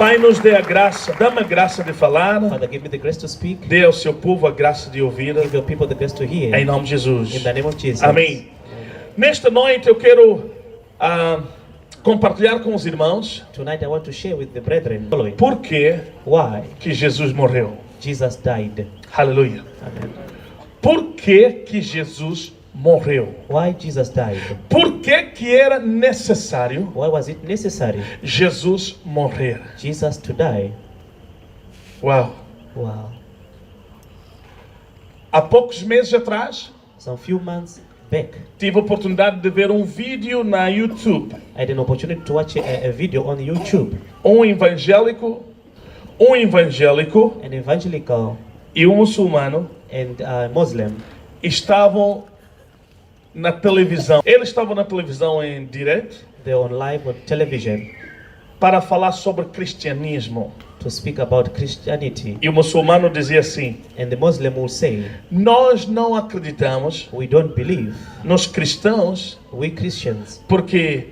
Pai, nos dê a graça, dá-me a graça de falar, Father, give me the grace to speak. dê ao seu povo a graça de ouvir, Give your people the grace to hear. em nome de In Jesus. the name of Jesus. Amém. Nesta noite eu quero compartilhar com os irmãos Tonight I want to share with the brethren following. por que Why que Jesus morreu. Jesus died. Aleluia. Amen. Por que que Jesus morreu? Why Jesus died. Por que que era necessário Why was it necessary Jesus morrer? Jesus to die? Uau. Wow. Há poucos meses atrás, Some few months back, tive a oportunidade de ver um vídeo na YouTube. I had an opportunity to watch a video on YouTube. Um evangélico An evangelical e um muçulmano and Muslim, estavam na televisão. Eles estavam na televisão em direto they're on live on television para falar sobre cristianismo. to speak about Christianity. E o muçulmano dizia assim: And the Muslim will say, nós não acreditamos we don't believe, nos cristãos we Christians. porque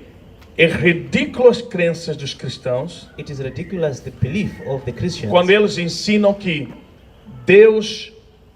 é ridículo as crenças dos cristãos It is ridiculous the belief of the Christians quando eles ensinam que Deus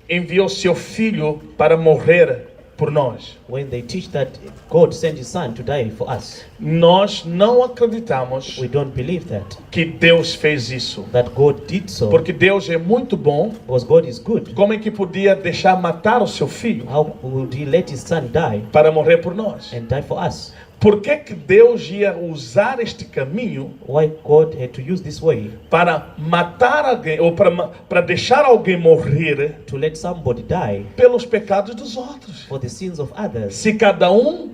enviou seu filho para morrer por nós. when they teach that God sent His Son to die for us. Nós não acreditamos We don't believe that que Deus fez isso, God did so, porque Deus é muito bom. because God is good. Como é que podia deixar matar o seu filho How would He let His Son die para morrer por nós? and die for us? Por que que Deus ia usar este caminho Why God had to use this way para matar alguém ou para deixar alguém morrer to let somebody die pelos pecados dos outros? for the sins of others? Se cada um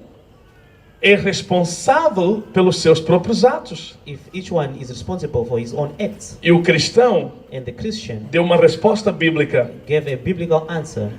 é responsável pelos seus próprios atos. If each one is responsible for his own acts, E o cristão and the Christian deu uma resposta bíblica gave a biblical answer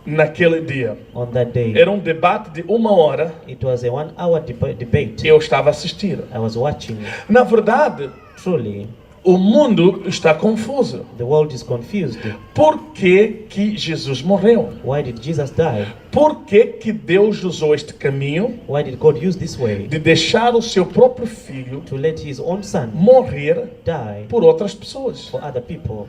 naquele dia. on that day. Era um debate de 1 hora. It was a 1-hour debate. Eu estava a assistir. I was watching. Na verdade, Truly, o mundo está confuso. the world is confused. Por que que Jesus morreu? Why did Jesus die? Por que que Deus usou este caminho Why did God use this way de deixar o seu próprio filho to let His own Son morrer die por outras pessoas? for other people?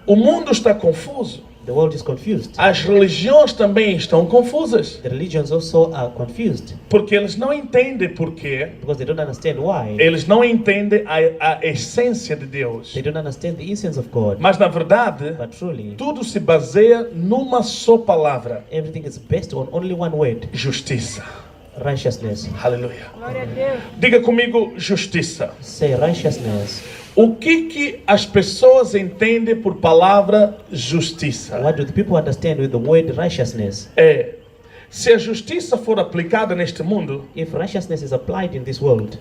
O mundo está confuso. The world is confused. As religiões também estão confusas, The religions also are confused porque eles não entendem por quê. because they don't understand why. Eles não entendem a essência de Deus. They don't understand the essence of God. Mas na verdade, But truly, tudo se baseia numa só palavra: everything is based on only one word: justiça. righteousness. Aleluia. Diga comigo, justiça. Say righteousness. O que as pessoas entendem por palavra justiça? What do the people understand with the word righteousness? Se a justiça for aplicada neste mundo, If righteousness is applied in this world,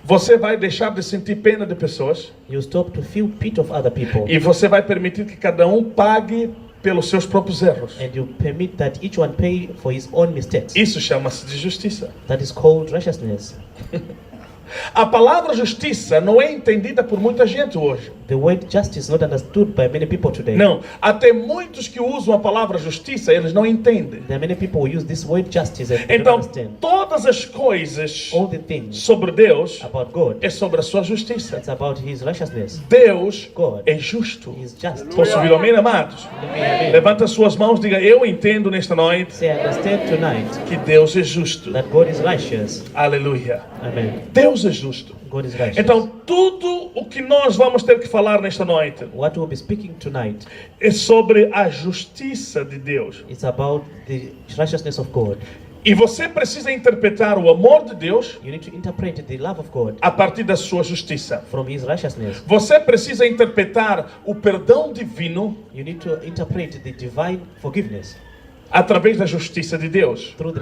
você vai deixar de sentir pena de pessoas you stop to feel pity of other people, e você vai permitir que cada um pague pelos seus próprios erros. and you permit that each one pay for his own mistakes. Isso chama-se de justiça. That is called righteousness. A palavra justiça não é entendida por muita gente hoje. The word justice is not understood by many people today. Não, até muitos que usam a palavra justiça, eles não entendem. There are many people who use this word justice and they don't Então, understand. todas as coisas All the things sobre Deus about God, é sobre a sua justiça. it's about His righteousness. Deus God é justo. is just. Posso ouvir amém, amados? Amen. Levanta as suas mãos e diga: eu entendo nesta noite Say, I understand tonight que Deus é justo. that God is righteous. Aleluia. Amen. Deus é justo. God is righteous. Então, tudo o que nós vamos ter que falar nesta noite What we'll be speaking tonight é sobre a justiça de Deus. is about the righteousness of God. E você precisa interpretar o amor de Deus You need to interpret the love of God a partir da sua justiça. from His righteousness. Você precisa interpretar o perdão divino You need to interpret the divine forgiveness através da justiça de Deus. through the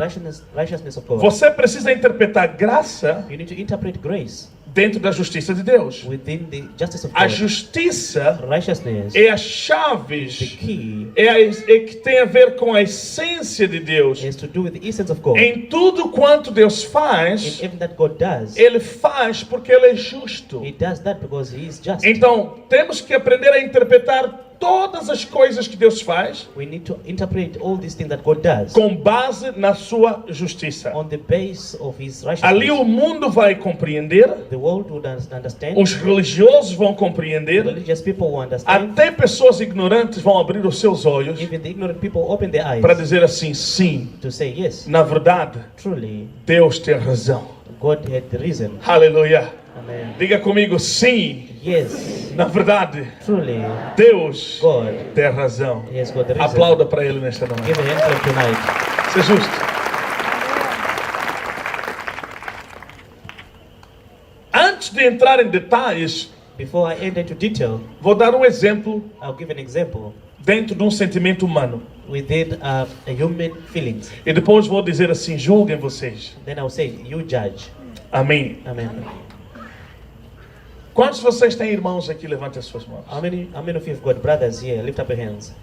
righteousness of God. Você precisa interpretar graça You need to interpret grace dentro da justiça de Deus. within the justice of A God. justiça Righteousness é as the chaves, key é que tem a ver com a essência de Deus. has to do with the essence of God. Em tudo quanto Deus In faz, everything that God does, Ele faz porque Ele é justo. He does that because He is just. Então, temos que aprender a interpretar todas as coisas que Deus faz We need to interpret all these things that God does com base na sua justiça. on the base of His Ali righteousness. o mundo vai compreender, The world would understand. os religiosos vão The compreender, religious people will understand. até pessoas ignorantes vão abrir os seus olhos Even the ignorant people open their eyes para dizer assim, sim, to say, yes, na verdade, truly, Deus tem razão. God had the reason. Aleluia. Amen. Diga comigo, sim, Yes, na verdade, truly, Deus God tem razão. has got the reason. Aplauda para Ele nesta noite. Give a hand clap tonight. Isso é justo. Antes de entrar em detalhes, Before I enter into detail, vou dar um exemplo I'll give an example dentro de um sentimento humano. within a human feelings. E depois vou dizer assim, julguem vocês. Then I'll say, you judge. Amém. Amen. Quantos de vocês têm irmãos aqui? Levantem as suas mãos. How many of you have got brothers here? Lift up your hands.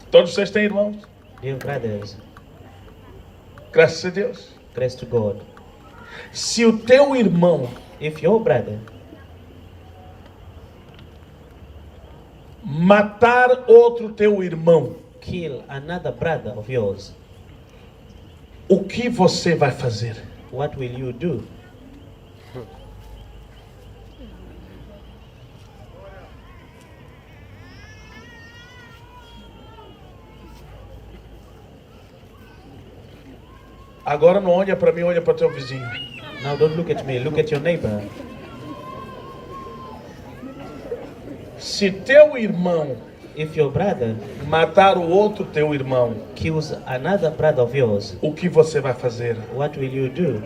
Todos vocês têm irmãos? Do you have brothers? Graças a Deus. Grace to God. Se o teu irmão If your brother matar outro teu irmão, kill another brother of yours, o que você vai fazer? what will you do? Agora não olha para mim, olha para teu vizinho. Now don't look at me, look at your neighbor. Se teu irmão If your brother matar o outro teu irmão, kills another brother of yours, o que você vai fazer? what will you do?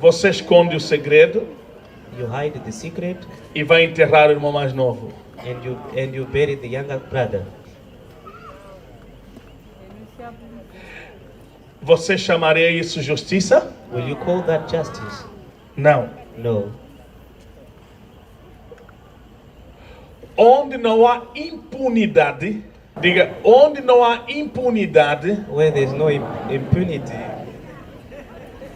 Você esconde o segredo You hide the secret e vai enterrar o irmão mais novo. and you bury the younger brother. Você chamaria isso justiça? Will you call that justice? Não. No. Onde não há impunidade, diga, onde não há impunidade, Where there's no impunity.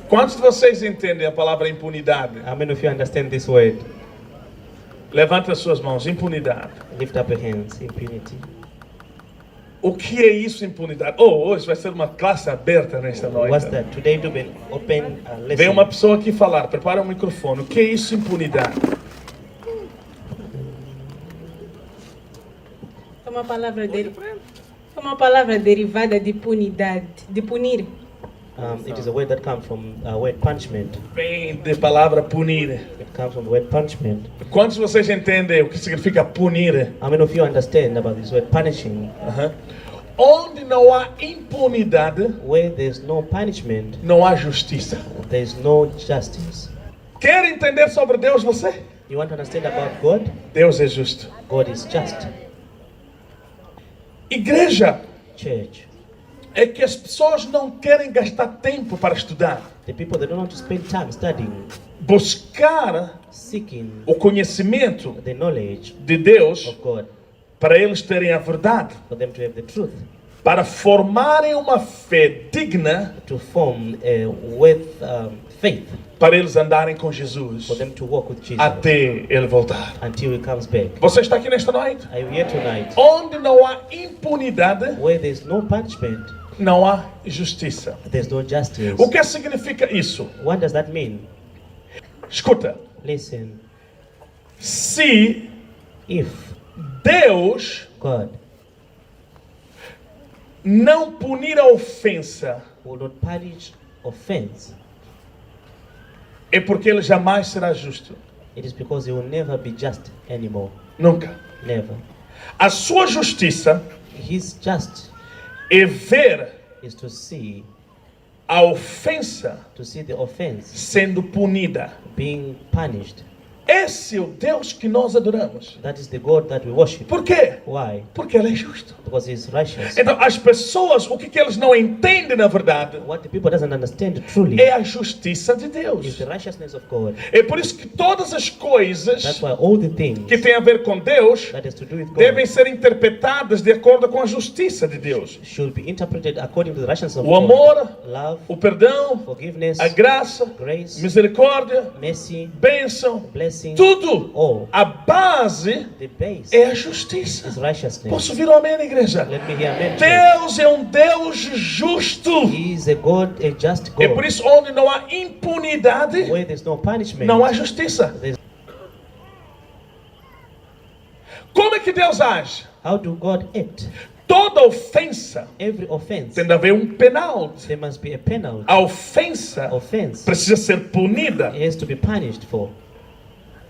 quantos de vocês entendem a palavra impunidade? How many of you understand this word? Levante as suas mãos, impunidade. Lift up your hands. Impunity. O que é isso, impunidade? Oh, hoje vai ser uma classe aberta nesta noite. What's that? Today to be open lesson. Vem uma pessoa aqui falar, prepara o microfone. O que é isso, impunidade? É uma palavra derivada de punidade, de punir. It is a word that comes from word punishment. Vem de palavra punir. It comes from the word punishment. Quantos de vocês entendem o que significa punir? How many of you understand about this word punishing? Aham. Onde não há impunidade, Where there's no punishment, não há justiça. there's no justice. Quer entender sobre Deus você? You want to understand about God? Deus é justo. God is just. Igreja Church. é que as pessoas não querem gastar tempo para estudar. The people that don't want to spend time studying, Buscar seeking o conhecimento the knowledge de Deus of God, para eles terem a verdade. for them to have the truth, Para formarem uma fé digna to form with faith, para eles andarem com Jesus for them to walk with Jesus até Ele voltar. until He comes back. Você está aqui nesta noite? Are you here tonight? Onde não há impunidade, Where there's no punishment, não há justiça. there's no justice. O que significa isso? What does that mean? Escuta, Listen, se if Deus God não punir a ofensa, will not punish offense, é porque Ele jamais será justo. it is because He will never be just anymore. Nunca. Never. A sua justiça His just é ver is to see a ofensa the offense sendo punida. being punished. Esse é o Deus que nós adoramos. That is the God that we worship. Por quê? Why? Porque Ele é justo. Because He is righteous. Então, as pessoas, o que eles não entendem na verdade What the people doesn't understand truly é a justiça de is Deus. the righteousness of God. É por isso que todas as coisas That's why all the things que têm a ver com Deus that has to do with God devem ser interpretadas de acordo com a justiça de Deus. should be interpreted according to the righteousness of O God. amor, Love, o perdão, forgiveness, a graça, grace, misericórdia, mercy, bênção, blessing, tudo. all. A base The base é a justiça. is righteousness. Posso ouvir um amém, igreja? Let me hear amen. Deus é um Deus justo. He is a God, a just É por God. isso onde não há impunidade, Where there's no punishment, não há justiça. there's... Como é que Deus age? How do God act? Toda ofensa Every offense, tem de haver um penalti. there must be a penalty. A ofensa Offense precisa ser punida. has to be punished for.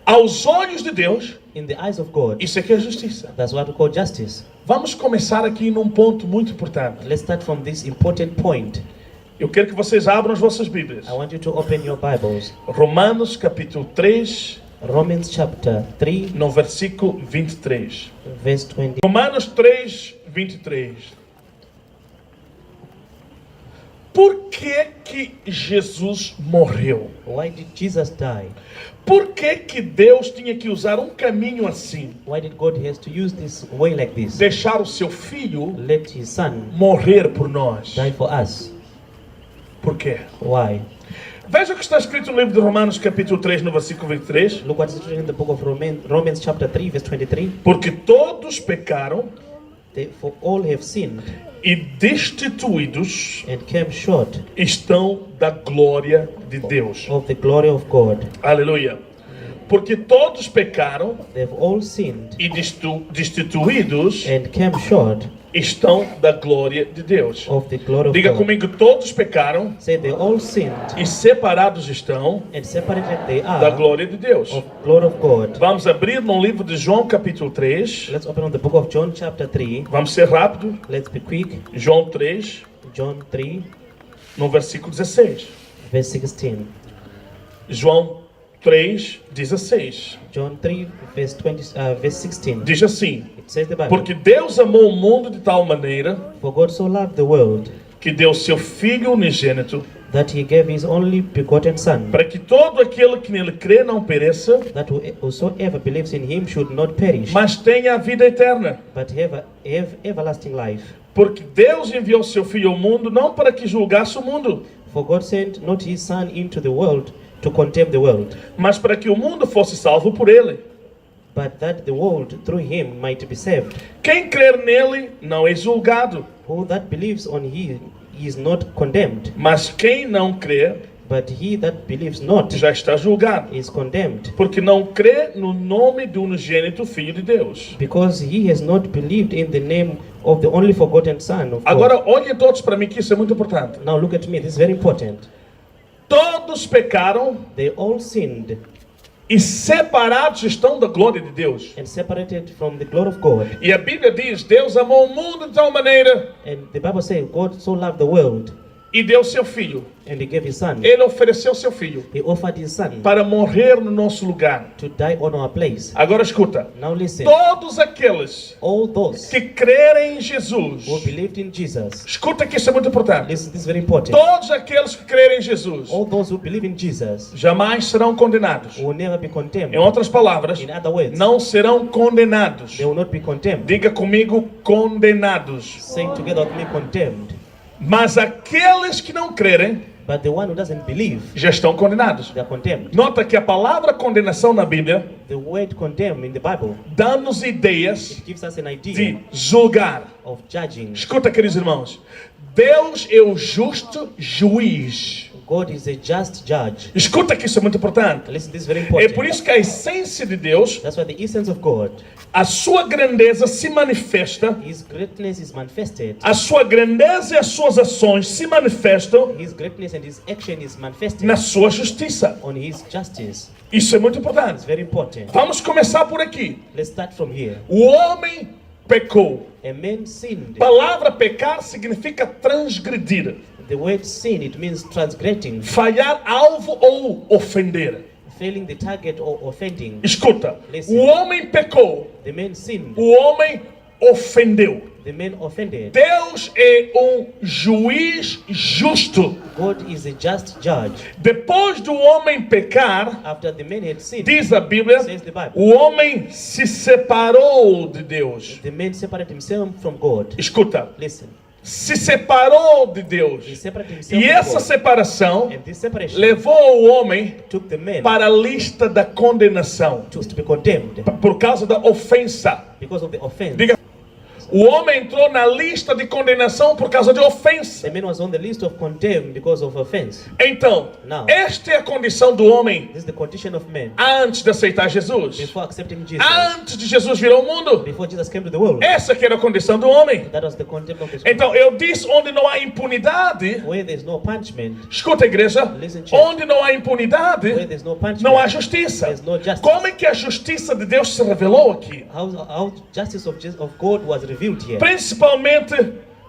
Aos olhos de Deus, In the eyes of God, isso aqui é justiça. that's what we call justice. Vamos começar aqui num ponto muito importante. Let's start from this important point. Eu quero que vocês abram as vossas Bíblias. I want you to open your Bibles. Romanos capítulo 3, Romans chapter 3, no versículo 23. verse 20. Romanos 3, 23. Por que Jesus morreu? Why did Jesus die? Por que Deus tinha que usar um caminho assim? Why did God has to use this way like this? Deixar o seu filho Let His Son morrer por nós. die for us. Por quê? Why? Veja o que está escrito no livro de Romanos capítulo 3, no versículo 23. Look what is written in the book of Romans chapter 3, verse 23. Porque todos pecaram For all have sinned e destituídos and came short estão da glória de Deus. of the glory of God. Aleluia. Porque todos pecaram They've all sinned e destituídos and came short estão da glória de Deus. of the glory of Diga God. comigo, todos pecaram Say they all sinned e separados estão and separated they da are glória de Deus. of glory of God. Vamos abrir no livro de João capítulo 3. Let's open on the book of John chapter 3. Vamos ser rápido. Let's be quick. João 3, John 3, no versículo 16. verse 16. João 3, 16. John 3, verse 16. Diz assim: It says the Bible, porque Deus amou o mundo de tal maneira for God so loved the world que deu seu Filho unigênito, that He gave His only begotten Son, para que todo aquele que nele crê não pereça, that whosoever believes in Him should not perish, mas tenha a vida eterna. but have everlasting life. Porque Deus enviou seu Filho ao mundo não para que julgasse o mundo, For God sent not His Son into the world to condemn the world, mas para que o mundo fosse salvo por ele. but that the world through Him might be saved. Quem crer nele não é julgado, Who that believes on Him is not condemned, mas quem não crê but he that believes not já está julgado, is condemned, porque não crê no nome do unigênito Filho de Deus. because he has not believed in the name of the only forgotten Son of God. Agora olhem todos para mim que isso é muito importante. Now look at me, this is very important. Todos pecaram They all sinned e separados estão da glória de Deus. and separated from the glory of God. E a Bíblia diz: Deus amou o mundo de tal maneira And the Bible says God so loved the world e deu seu Filho. and He gave His Son. Ele ofereceu seu Filho He offered His Son para morrer no nosso lugar. to die on our place. Agora escuta: Now listen, todos aqueles all those que crerem em Jesus, who believed in Jesus, escuta que isso é muito importante. listen, this is very important. Todos aqueles que crerem em Jesus All those who believe in Jesus jamais serão condenados. will never be condemned. Em outras palavras, In other words, não serão condenados. they will not be condemned. Diga comigo, condenados. Saying together with me, condemned. Mas aqueles que não crerem But the one who doesn't believe, já estão condenados. they are condemned. Nota que a palavra condenação na Bíblia The word condemn in the Bible, dá-nos ideias it gives us an de idea julgar. of judging. Escuta, queridos irmãos, Deus é o justo juiz. God is a just judge. Escuta que isso é muito importante. Listen, this is very É important. por isso que a essência de Deus, That's why the essence of God, a sua grandeza se manifesta, His greatness is manifested. a sua grandeza e as suas ações se manifestam His greatness and His action is manifested na sua justiça. on His justice. Isso é muito It's importante. very important. Vamos começar por aqui. Let's start from here. O homem pecou. A man sinned. Palavra pecar significa transgredir, The word sin, it means transgressing, falhar alvo ou ofender. failing the target or offending. Escuta, Listen. o homem pecou, The man sinned. o homem ofendeu. The man offended. Deus é juiz justo. God is a just judge. Depois do homem pecar, After the man had sinned, diz a Bíblia, says the Bible, o homem se separou de Deus. the man separated himself from God. Escuta, Listen. se separou de He Deus. separated himself E from essa God. separação And this separation levou o homem took the man para a lista da condenação, to be condemned por causa da ofensa. because of the offense. Diga, o homem entrou na lista de condenação por causa de ofensa. The man was on the list of condemned because of offense. Então, Now. esta é a condição do homem This is the condition of man antes de aceitar Jesus. before accepting Jesus. Antes de Jesus vir ao mundo. Before Jesus came to the world. Essa que era a condição do homem. That was the contempt of the scripture. Então, eu disse onde não há impunidade. Where there's no punishment, Escuta, igreja. Listen, church. Onde não há where impunidade, there's no punishment, não há justiça. there's no justice. Como é que a justiça de Deus se revelou aqui? How justice of God was revealed here. Principalmente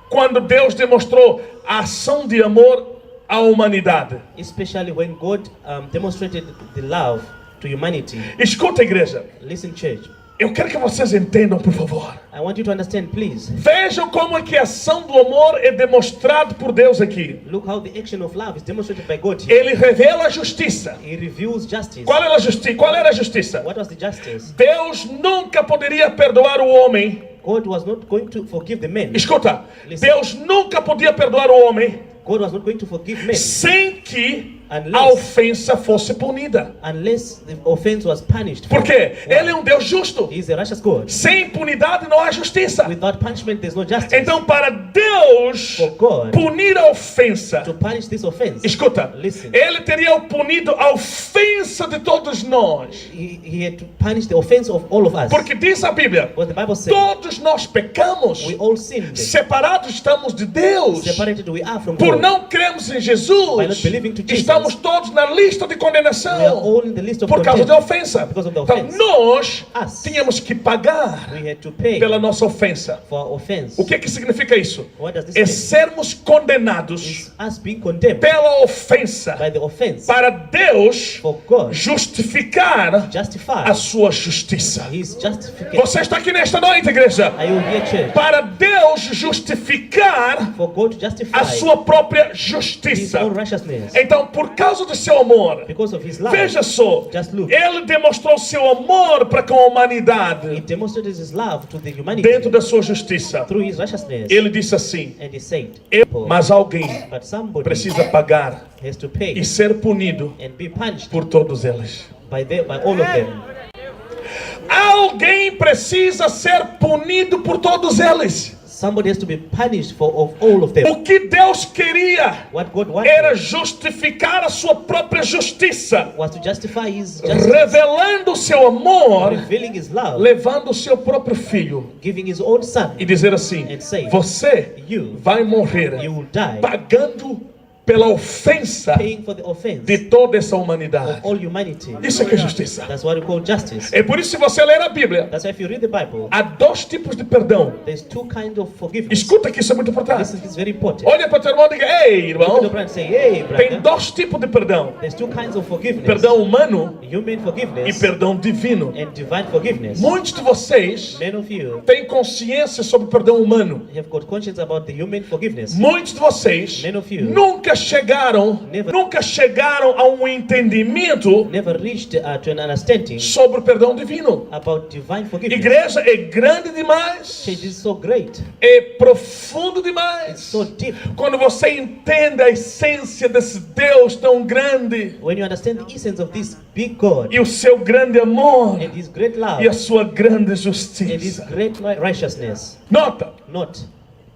quando Deus demonstrou a ação de amor à humanidade. Especially when God demonstrated the love to humanity. Escuta, igreja. Listen, church. Eu quero que vocês entendam, por favor. I want you to understand, please. Vejam como é que a ação do amor é demonstrada por Deus aqui. Look how the action of love is demonstrated by God here. Ele revela a justiça. He reveals justice. Qual era a justiça? Qual era a justiça? What was the justice? Deus nunca poderia perdoar o homem. God was not going to forgive the man. Escuta, Listen. Deus nunca podia perdoar o homem God was not going to forgive men sem que Unless- a ofensa fosse punida. unless the offense was punished. Por quê? Why? Ele é um Deus justo. He is a righteous God. Sem impunidade não há justiça. Without punishment, there's no justice. Então, para Deus For God punir a ofensa, to punish this offense, escuta, Listen. Ele teria punido a ofensa de todos nós. he had to punish the offense of all of us. Porque diz a Bíblia, What the Bible says, todos nós pecamos, we all sinned. separados estamos de Deus. Separated we are from Por God. não crermos em By Jesus, not believing to Jesus. estamos todos na lista de We are condenação all in the list of por causa da contempt. ofensa. Because of the Então offense. nós Us. tínhamos que pagar We had to pay pela nossa ofensa. for our offense. O que significa isso? What does this É mean? sermos condenados It's us being condemned pela ofensa by the offense para Deus for God justificar justify a sua justiça. His justification. Você está aqui nesta noite, igreja, Are you here, church? para Deus justificar For God to justify a sua própria His justiça. own righteousness Então, por causa do seu amor, because of His love. veja só, Just look. ele demonstrou seu amor para com a He humanidade demonstrated His love to the humanity dentro da sua justiça. through His righteousness. Ele disse assim: And He said, mas alguém but somebody precisa pagar has to pay e ser punido and be punished por todos eles. by all of them. Alguém precisa ser punido por todos eles. Somebody has to be punished for of all of them. O que Deus queria What God wanted era justificar a sua própria justiça, was to justify His justice, revelando o seu amor, revealing His love, levando o seu próprio filho giving His own Son. e dizer assim: And say, você You vai morrer you will die pagando pela ofensa paying for the offense de toda essa of humanidade. all humanity. Isso é que é justiça. That's what we call justice. É por isso, se você ler a Bíblia, That's why if you read the Bible, há dois tipos de perdão. there's two kinds of forgiveness. Escuta que isso é muito This importante. is very important. Olha para o teu irmão e diga: ei, Look at your irmão, brother and say, hey, tem brother, dois tipos de perdão: there's two kinds of forgiveness. perdão humano Human e forgiveness perdão divino. and divine forgiveness. Muitos de vocês Many of you têm consciência sobre o perdão humano. have got conscience about the human forgiveness. Muitos de vocês Many of you nunca chegaram a um entendimento never reached to an understanding sobre o perdão divino. about divine forgiveness. Igreja é grande demais, Change is so great. é profundo It's demais. so deep. Quando você entende a essência desse Deus tão grande When you understand the essence of this big God e o seu grande amor and His great love e a sua grande and His justiça. great righteousness, Nota, not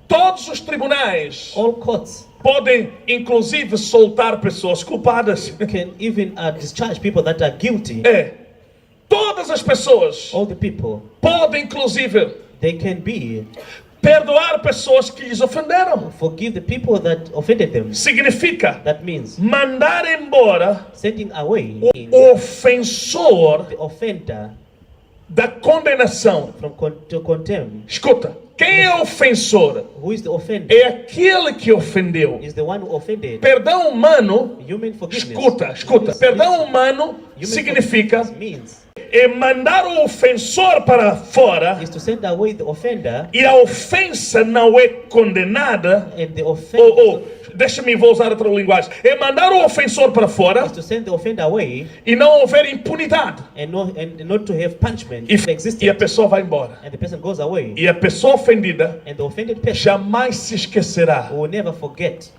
todos os tribunais all courts podem inclusive soltar pessoas culpadas. can even discharge people that are guilty. É, todas as pessoas All the people, podem inclusive they can be perdoar pessoas que lhes ofenderam. forgive the people that offended them. Significa That means mandar embora sending away o ofensor the offender da condenação. to contempt. Escuta, Quem é o ofensor? Who is the offender? É aquele que ofendeu. Is the one who offended. Perdão humano, Human forgiveness. escuta. Perdão humano Human significa forgiveness means é mandar o ofensor para fora is to send away the offender, e a ofensa não é condenada. and the offender Deixa-me, vou usar outra linguagem. É mandar o ofensor para fora is to send the offender away, e não houver impunidade. and not to have punishment E a existed, pessoa vai embora. and the person goes away, E a pessoa ofendida and the offended person jamais se esquecerá. will never forget.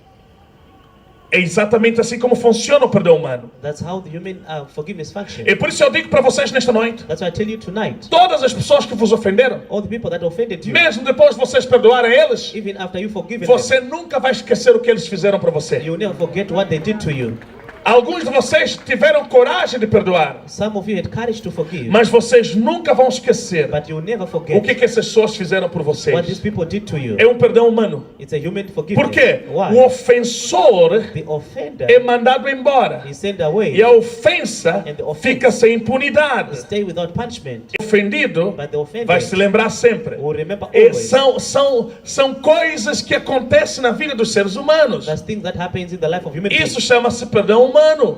É exatamente assim como funciona o perdão humano. That's how the human forgiveness functions. E por isso eu digo para vocês nesta noite, That's why I tell you tonight, todas as pessoas que vos ofenderam, all the people that offended you, mesmo depois de vocês perdoarem eles, even after you forgiven them, você nunca vai esquecer o que eles fizeram para você. you will never forget what they did to you. Alguns de vocês tiveram coragem de perdoar, Some of you had courage to forgive, mas vocês nunca vão esquecer but you will never o forget que essas pessoas fizeram por what these vocês. people did to you. É um perdão humano. It's a human forgiveness. Por quê? Why? O ofensor The offender é mandado embora is sent away, e a ofensa And the offense fica sem impunidade. stay without punishment, O ofendido but the offended vai se lembrar sempre. will remember E always. são coisas que acontecem na vida dos seres humanos. That's things that happens in the life of human beings. Isso chama-se perdão humano.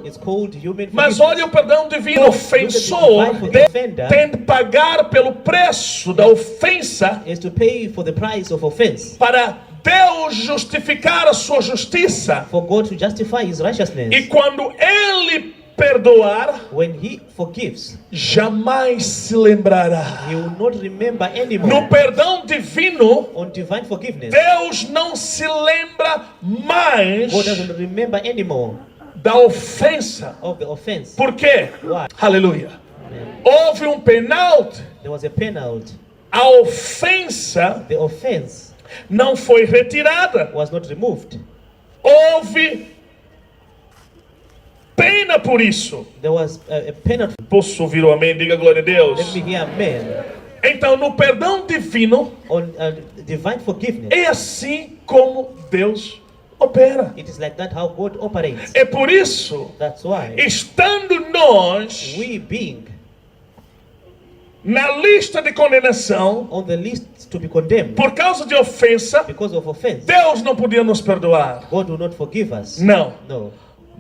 It's called human Mas forgiveness. olha o perdão divino. O ofensor tem de pagar pelo preço da ofensa Is to pay for the price of offense, para Deus justificar a sua justiça. for God to justify His righteousness. E quando Ele perdoar, When He forgives, jamais se lembrará. He will not remember No anymore. perdão divino, On divine forgiveness, Deus não se lembra mais God doesn't remember anymore da ofensa. of the offense. Por quê? Why? Aleluia. Amen. Houve um penalti. There was a penalty. A ofensa The offense não foi retirada. was not removed. Houve pena por isso. There was a penalty. Posso ouvir o amém? Diga glória a Deus. Let me hear amen. Então, no perdão divino, On divine forgiveness, é assim como Deus opera. it is like that how God operates. É por isso, That's why estando nós we being na lista de condenação on the list to be condemned por causa de ofensa, because of offense, Deus não podia nos perdoar. God will not forgive us. Não, No.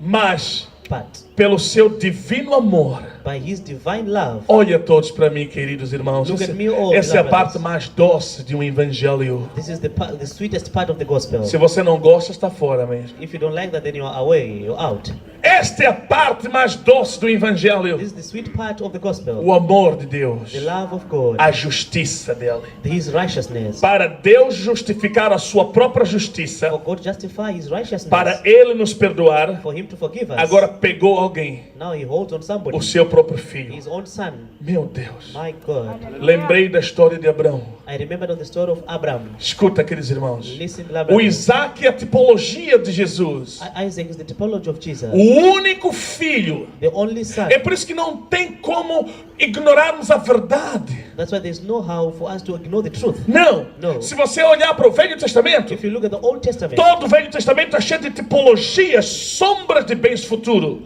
mas But pelo seu divino amor. by His divine love, Olha todos para mim, queridos irmãos. Look at me, all Essa é a beloved parte brothers. mais doce de um evangelho. this is the sweetest part of the gospel. Se você não gosta, está fora mesmo. If you don't like that, then you're away, you're out. Esta é a parte mais doce do evangelho. This is the sweet part of the gospel. O amor de Deus, The love of God, a justiça dele. His righteousness. Para Deus justificar a sua própria For justiça, God justify His righteousness. para Ele nos perdoar, For Him to forgive us. agora pegou alguém, Now He holds on somebody. o seu próprio filho. His own son. Meu Deus. My God. Lembrei da história de Abraão. I remembered on the story of Abraham. Escuta, queridos irmãos. Listen, O beloved. Isaac é a tipologia de Jesus. Isaac is the typology of Jesus. O único filho. The only son. É por isso que não tem como ignorarmos a verdade. That's why there's no how for us to ignore the truth. Não. Não. Se você olhar para o Velho Testamento, If you look at the Old Testament, todo o Velho Testamento está cheio de tipologias, sombras de bens futuros.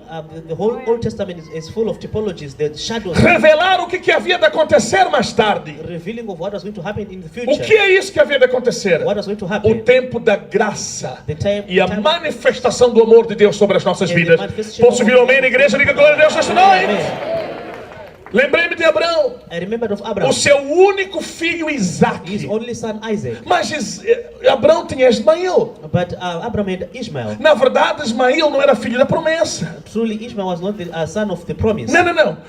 the whole Old Testament is full of typologies, the shadows, Revelar o que havia de acontecer mais tarde. revealing of what was going to happen in the O future. que é isso que havia de acontecer? What was going to O happen. tempo da graça The time, e a time- manifestação do amor de Deus sobre as nossas and the vidas. manifestation Posso ouvir of- o amém na igreja? Diga glória a Deus esta noite. Amen. Lembrei-me de Abraão, I remembered of o Abraham, seu único filho Isaac. his only son Isaac. Mas Abraão tinha Ismael. But Abraham had Ishmael. Na verdade, Ismael não era filho da promessa. Truly, Ishmael was not the son of the promise. Não.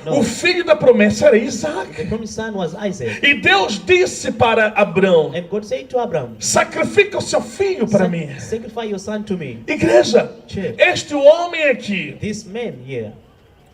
Não. O filho da promessa era The Isaac. promised son was Isaac. E Deus disse para Abraão: And God said to Abraham, sacrifica o seu filho para mim. sacrifice your son to me. Igreja, Church. este homem aqui, This man here,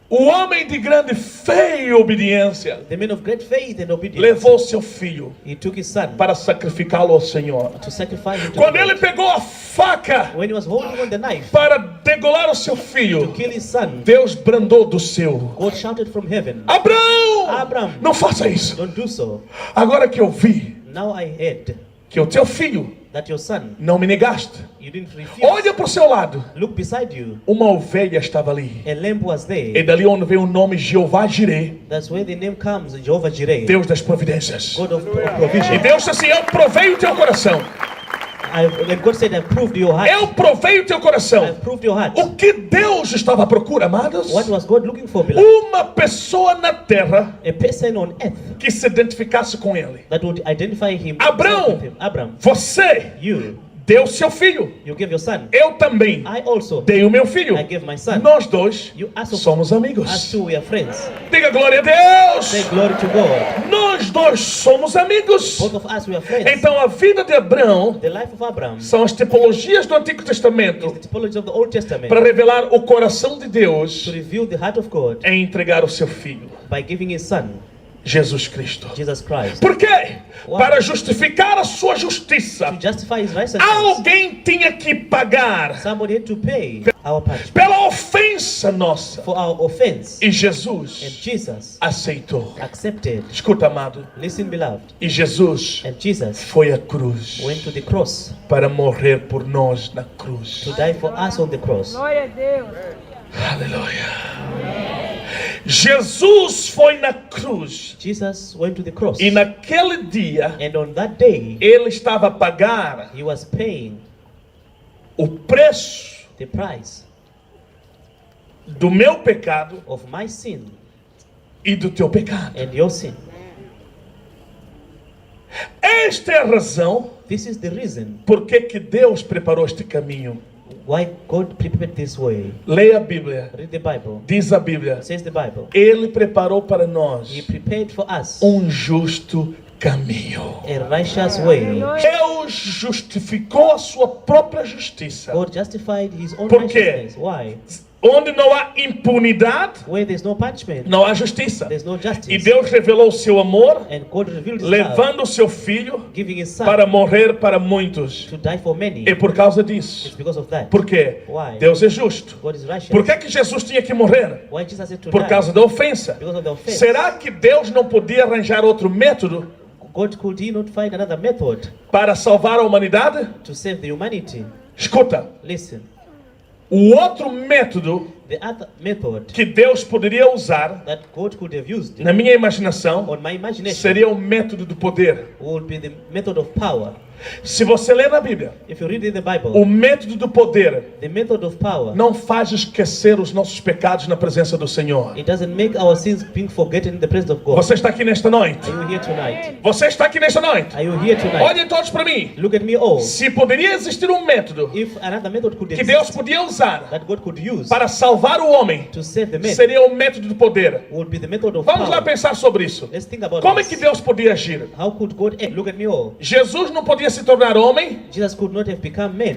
o homem de grande fé e obediência, the man of great faith and obedience, levou seu filho he took his son para sacrificá-lo ao Senhor. to sacrifice him to Quando the ele Lord. pegou a faca When he was holding on the knife para degolar o seu to filho, kill his son, Deus brandou do céu: God shouted from heaven, Abraão, Abraham, não faça isso. don't do so. Agora que eu vi Now I heard que o teu filho that your son, não me negaste. you didn't refuse. Olha para o seu lado. Look beside you. Uma ovelha estava ali. A lamb was there. E dali onde vem o nome Jeová Jireh, That's where the name comes, Jehovah Jireh, Deus das providências. God of E provision. Deus disse assim: eu provei o teu coração. And God said, I've proved your heart. Eu provei o teu coração. I've proved your heart. O que Deus estava à procura, amados? What was God looking for, beloved? Uma pessoa na terra A person on earth que se identificasse com ele. that would identify him. Abraão. with him. Abraham, Você you deu seu filho. gave your son. Eu também I also dei o meu filho. I gave my son. Nós dois You also somos Us amigos. two, we are friends. Diga glória a Deus. Say glory to God. Nós dois somos amigos. Both of us, we are friends. Então a vida de Abraão The life of Abraham são as tipologias do Antigo is Testamento the typology of the Old Testament para revelar o coração de to Deus reveal the heart of God em entregar o seu filho, by giving his son, Jesus Cristo. Jesus Christ. Por quê? Why? Para justificar a sua justiça, To justify his righteousness, alguém tinha que pagar somebody had to pay our punishment pela ofensa nossa. for our offense. E And Jesus Jesus aceitou. accepted. Escuta, amado. Listen, beloved. E Jesus And Jesus foi à cruz went to the cross para morrer por nós na cruz. to die for us on the cross. Glória a Deus. Aleluia. Jesus foi na cruz. Jesus went to the cross. E naquele dia, And on that day, ele estava a pagar he was paying o preço the price do meu pecado of my sin e do teu pecado. and your sin. Esta é a razão This is the reason por que Deus preparou este caminho. why God prepared this way. Leia a Bíblia. Read the Bible. Diz a Bíblia. Says the Bible. Ele preparou para He nós prepared for us justo caminho. a righteous way. Deus justificou a sua própria justiça. God justified his own Por quê? righteousness. Why? Onde não há impunidade, Where there's no punishment, não há justiça. there's no E justice. Deus revelou o seu amor, And God revealed his love, levando o seu filho giving his son para morrer para muitos. to die for many. E por causa It's disso, because of that. por quê? Why? Deus é justo. God is righteous. Por que Jesus tinha que morrer? Why Jesus had to Por die? causa da ofensa. Because of the offense. Será que Deus não podia arranjar outro método God could he not find another method para salvar a humanidade? to save the humanity? Escuta, Listen, o outro método the other method que Deus poderia usar, that God could have used na minha imaginação, on my imagination seria o método do poder. would be the method of power. Se você ler na Bíblia, If you read in the Bible, o método do poder the method of power, não faz esquecer os nossos pecados na presença do Senhor. it doesn't make our sins being forgotten in the presence of God. Você está aqui nesta noite? Are you here tonight? Você está aqui nesta noite? Are you here tonight? Olhem todos para mim. Look at me all. Se poderia existir um método If another method could que Deus exist podia usar that God could use para salvar o homem, to save the man, seria o método do poder. would be the method of Vamos lá power. pensar sobre isso. Let's think about Como é this. que Deus podia agir? How could God act? Look at me all. Jesus não podia se tornar homem? Jesus could not have become man.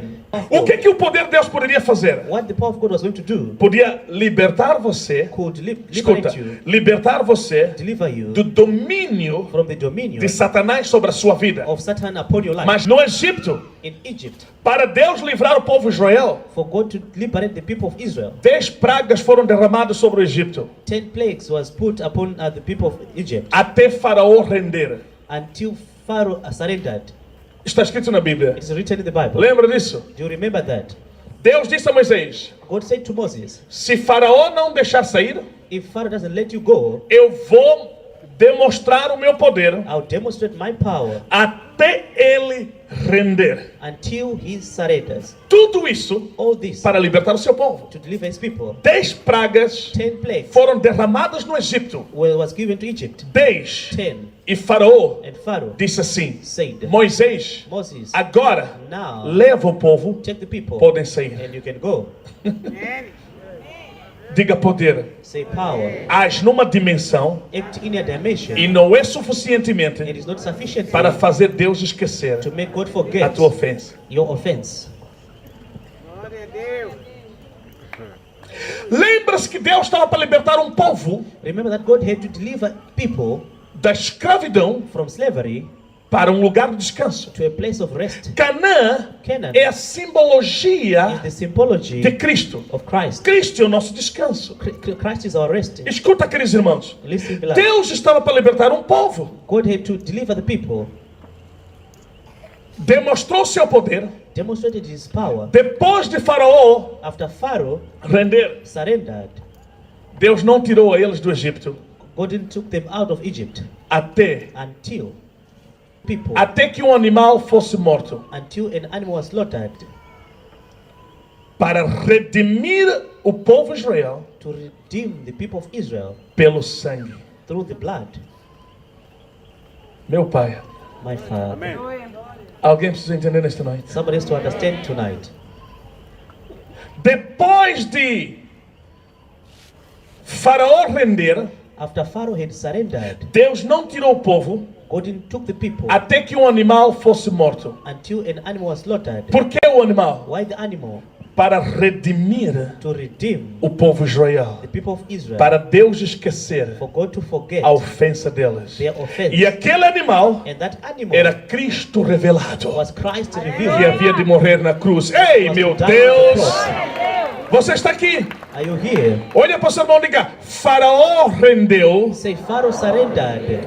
O que o poder de Deus poderia fazer? What the power of God was going to do Podia libertar você, could escuta, liberate you, libertar você deliver you do domínio from the dominion de Satanás sobre a sua vida. of Satan upon your life. Mas no Egito, In Egypt, para Deus livrar o povo de Israel, for God to liberate the people of Israel, 10 pragas foram derramadas sobre o Egito, 10 plagues was put upon the people of Egypt até Faraó render. until Pharaoh surrendered. Está escrito na Bíblia. It's written in the Bible. Lembra disso? Do you remember that? Deus disse a Moisés: God said to Moses, se Faraó não deixar sair, if Pharaoh doesn't let you go, eu vou demonstrar o meu poder I'll demonstrate my power até ele render. until he surrenders. Tudo isso All this para libertar o seu povo. to deliver his people. 10 pragas 10 plagues foram derramadas no Egito. was given to Egypt. 10. 10. E Faraó And Pharaoh disse assim: said, Moisés, Moses, agora now leva o povo, take the people podem sair. and you can go. Diga poder. Say power. Age numa dimensão Act in a dimension. e não é It suficientemente is not sufficient para fazer Deus esquecer to make God a forget tua ofensa. your offense. Lembra-se que Deus estava para libertar um povo Remember that God had to deliver people da escravidão from slavery para um lugar de descanso. to a place of rest. Canaã Canaan é a is simbologia the symbology de Cristo. of Christ. Cristo é o nosso descanso. Christ is our rest. Escuta, queridos irmãos. Listen, beloved. Deus estava para libertar um povo. God had to deliver the people. demonstrou seu poder demonstrated his power. depois de Faraó After Pharaoh render. surrendered, Deus não tirou eles do Egito God took them out of Egypt até que um animal fosse morto until an animal was slaughtered para redimir o povo Israel to redeem the people of Israel pelo sangue. through the blood. Meu Pai, My Father. alguém precisa entender nesta noite. Somebody has to understand tonight. Depois de Faraó render, After Pharaoh had surrendered, Deus não tirou o povo God took the people até que um animal fosse morto. until an animal was slaughtered. Por que o animal? Why the animal? Para redimir To redeem o povo Israel. the people of Israel. Para Deus esquecer For God to forget a ofensa deles. their offense. E aquele animal And that animal era Cristo revelado, was Christ que revealed. havia de morrer na cruz. Ei, Was meu to die on the Deus! cross. Você está aqui. Are you here? Olha para o seu irmão e diga: Faraó rendeu. Say Pharaoh surrendered.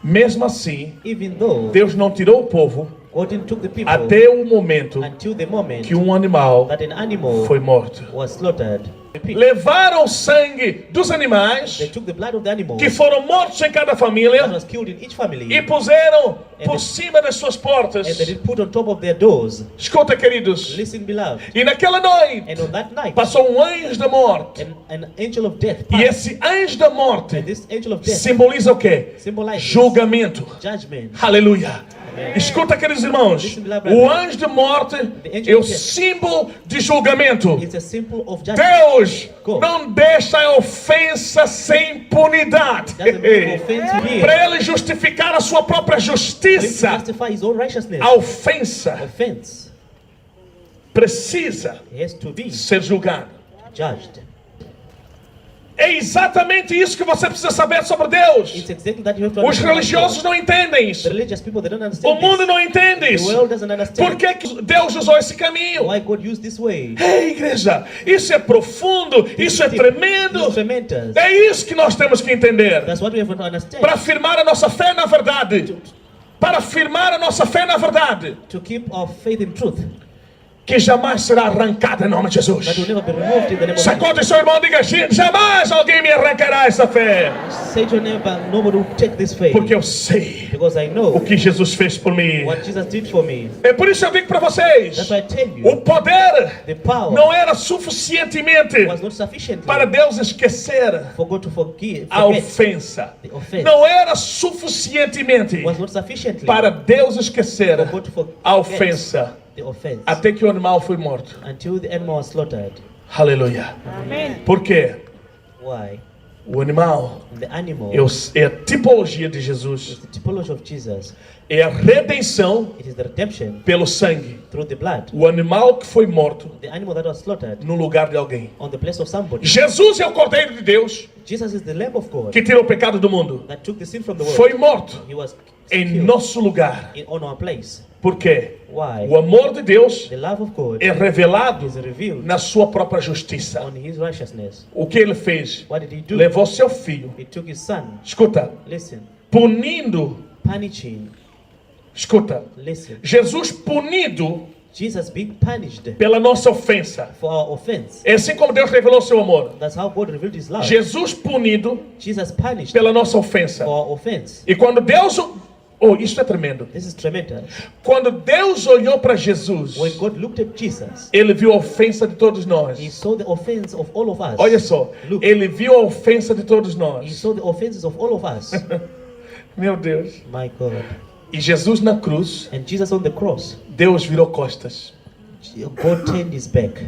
Mesmo assim, Even though Deus não tirou o povo God took the people até o momento until the moment que um animal that an animal foi morto. was slaughtered. Levaram o sangue dos They animais took the blood of the animal que foram mortos em cada that família was killed in each family e puseram por they- cima das suas portas. and they did put on top of their doors. Escuta, queridos. Listen, beloved. E naquela noite And on that night, passou um anjo da morte. an angel of death E passed. esse anjo da morte And this angel of death simboliza o quê? symbolizes Julgamento. judgment. Aleluia. Escuta, queridos irmãos. O anjo de morte é o símbolo de julgamento. It's a symbol of judgment. Deus não deixa a ofensa sem impunidade. Doesn't make offense here. Para ele justificar a sua própria For him to justiça, justify his own righteousness. a ofensa Offense precisa has to be ser julgada. judged. É exatamente isso que você precisa saber sobre Deus. It's exactly that you have to Os understand. religiosos não entendem The isso. religious people, they don't O understand mundo this. não entende The isso. world doesn't understand. Por que que Deus usou esse caminho? Why God used this way. Ei, igreja, isso é profundo, isso é This tremendo. is tremendous. É isso que nós temos que entender. That's what we have to understand. Para afirmar a nossa fé na verdade. Para afirmar a nossa fé na verdade. To keep our faith in truth. Que jamais será arrancada em nome de That will Jesus. never be removed in the name of Jesus. Sacode seu irmão e diga: jamais alguém me arrancará essa fé. Satan never, nobody will take this faith. Porque eu sei Because I know o que Jesus fez por mim. what Jesus did for me. É por isso que eu digo para vocês: That's why I tell o you, poder the power não era suficientemente was not sufficient para Deus esquecer for God to forget a ofensa. the offense. Não era suficientemente Was not sufficiently para Deus esquecer for God to forget a ofensa the offense até que o animal foi morto. until the animal was slaughtered. Aleluia. Por quê? Why? O animal The animal é a tipologia de Jesus. is the typology of Jesus. É a redenção It is the redemption pelo sangue. through the blood. O animal que foi morto The animal that was slaughtered no lugar de alguém. on the place of somebody. Jesus é o Cordeiro de Deus Jesus is the Lamb of God que tirou o pecado do mundo. that took the sin from the world. Foi morto He was em killed nosso lugar. on our place. Por quê? Why? O amor de Deus The love of God é revelado is revealed na sua própria justiça. on His righteousness. O que ele fez? What did He do? Levou seu filho. He took His son. Escuta, Listen. punindo. Punishing. Escuta, Listen. Jesus punido Jesus being punished pela nossa ofensa. for our offense. É assim como Deus revelou seu amor. That's how God revealed His love. Jesus punido Jesus punished pela nossa ofensa. for our offense. E quando Deus... Oh, isso é tremendo. This is tremendous. Quando Deus olhou para Jesus, When God looked at Jesus, ele viu a ofensa de todos He nós. saw the offense of all of us. Olha só, Look. ele viu a ofensa de todos He nós. saw the offenses of all of us. Meu Deus. My God. E Jesus na cruz, And Jesus on the cross, Deus virou costas. God turned His back.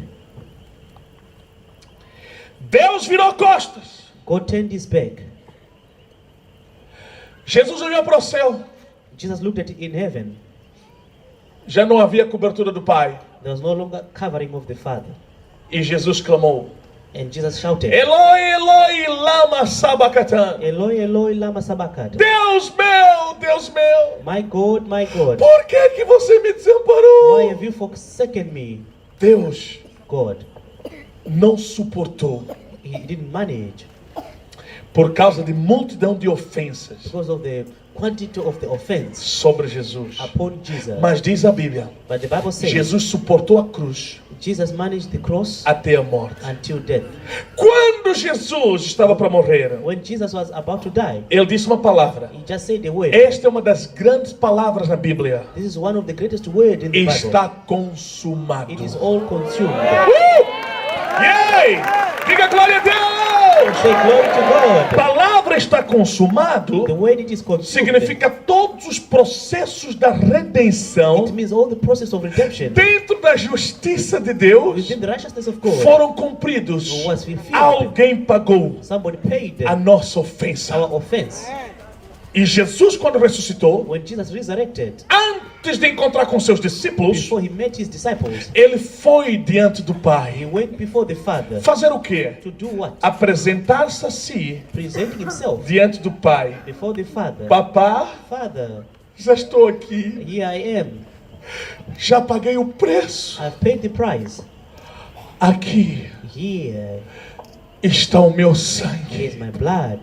Deus virou costas. God turned His back. Jesus olhou para o céu. Jesus looked at it in heaven. Já não havia cobertura do Pai. There was no longer covering of the Father. E Jesus clamou: And Jesus shouted, Eloi, Eloi, lama sabachthani. Eloi, Eloi, lama sabachthani. Deus meu, My God, por que você me why desamparou? have you forsaken me? Deus God, não suportou. He didn't manage. por causa de multidão de ofensas because of the quantity of the offense sobre Jesus. upon Jesus. Mas diz a Bíblia, But the Bible says Jesus suportou a cruz Jesus managed the cross até a morte. until death. Quando Jesus estava para morrer, When Jesus was about to die, ele disse uma palavra. he just said the word. Esta é uma das grandes palavras na Bíblia. This is one of the greatest words in the Bible. Está consumado. It is all consumed. Yay! Diga glória a Deus! Say glory to A God. palavra está consumado The word it is consumed. significa todos os processos da It redenção means all the process of redemption dentro da justiça de Deus within the righteousness of God foram cumpridos. was fulfilled. Alguém pagou Somebody paid a nossa ofensa. our offense. E Jesus, quando ressuscitou, When Jesus resurrected, antes de encontrar com seus discípulos, before he met his disciples, ele foi diante do he Pai. went before the Father Fazer o quê? to do what? Apresentar-se a si Presenting himself diante do Pai. before the Father. Papá, Father, já estou aqui. here I am. Já paguei o preço. I've paid the price. Aqui Here está o meu sangue. is my blood.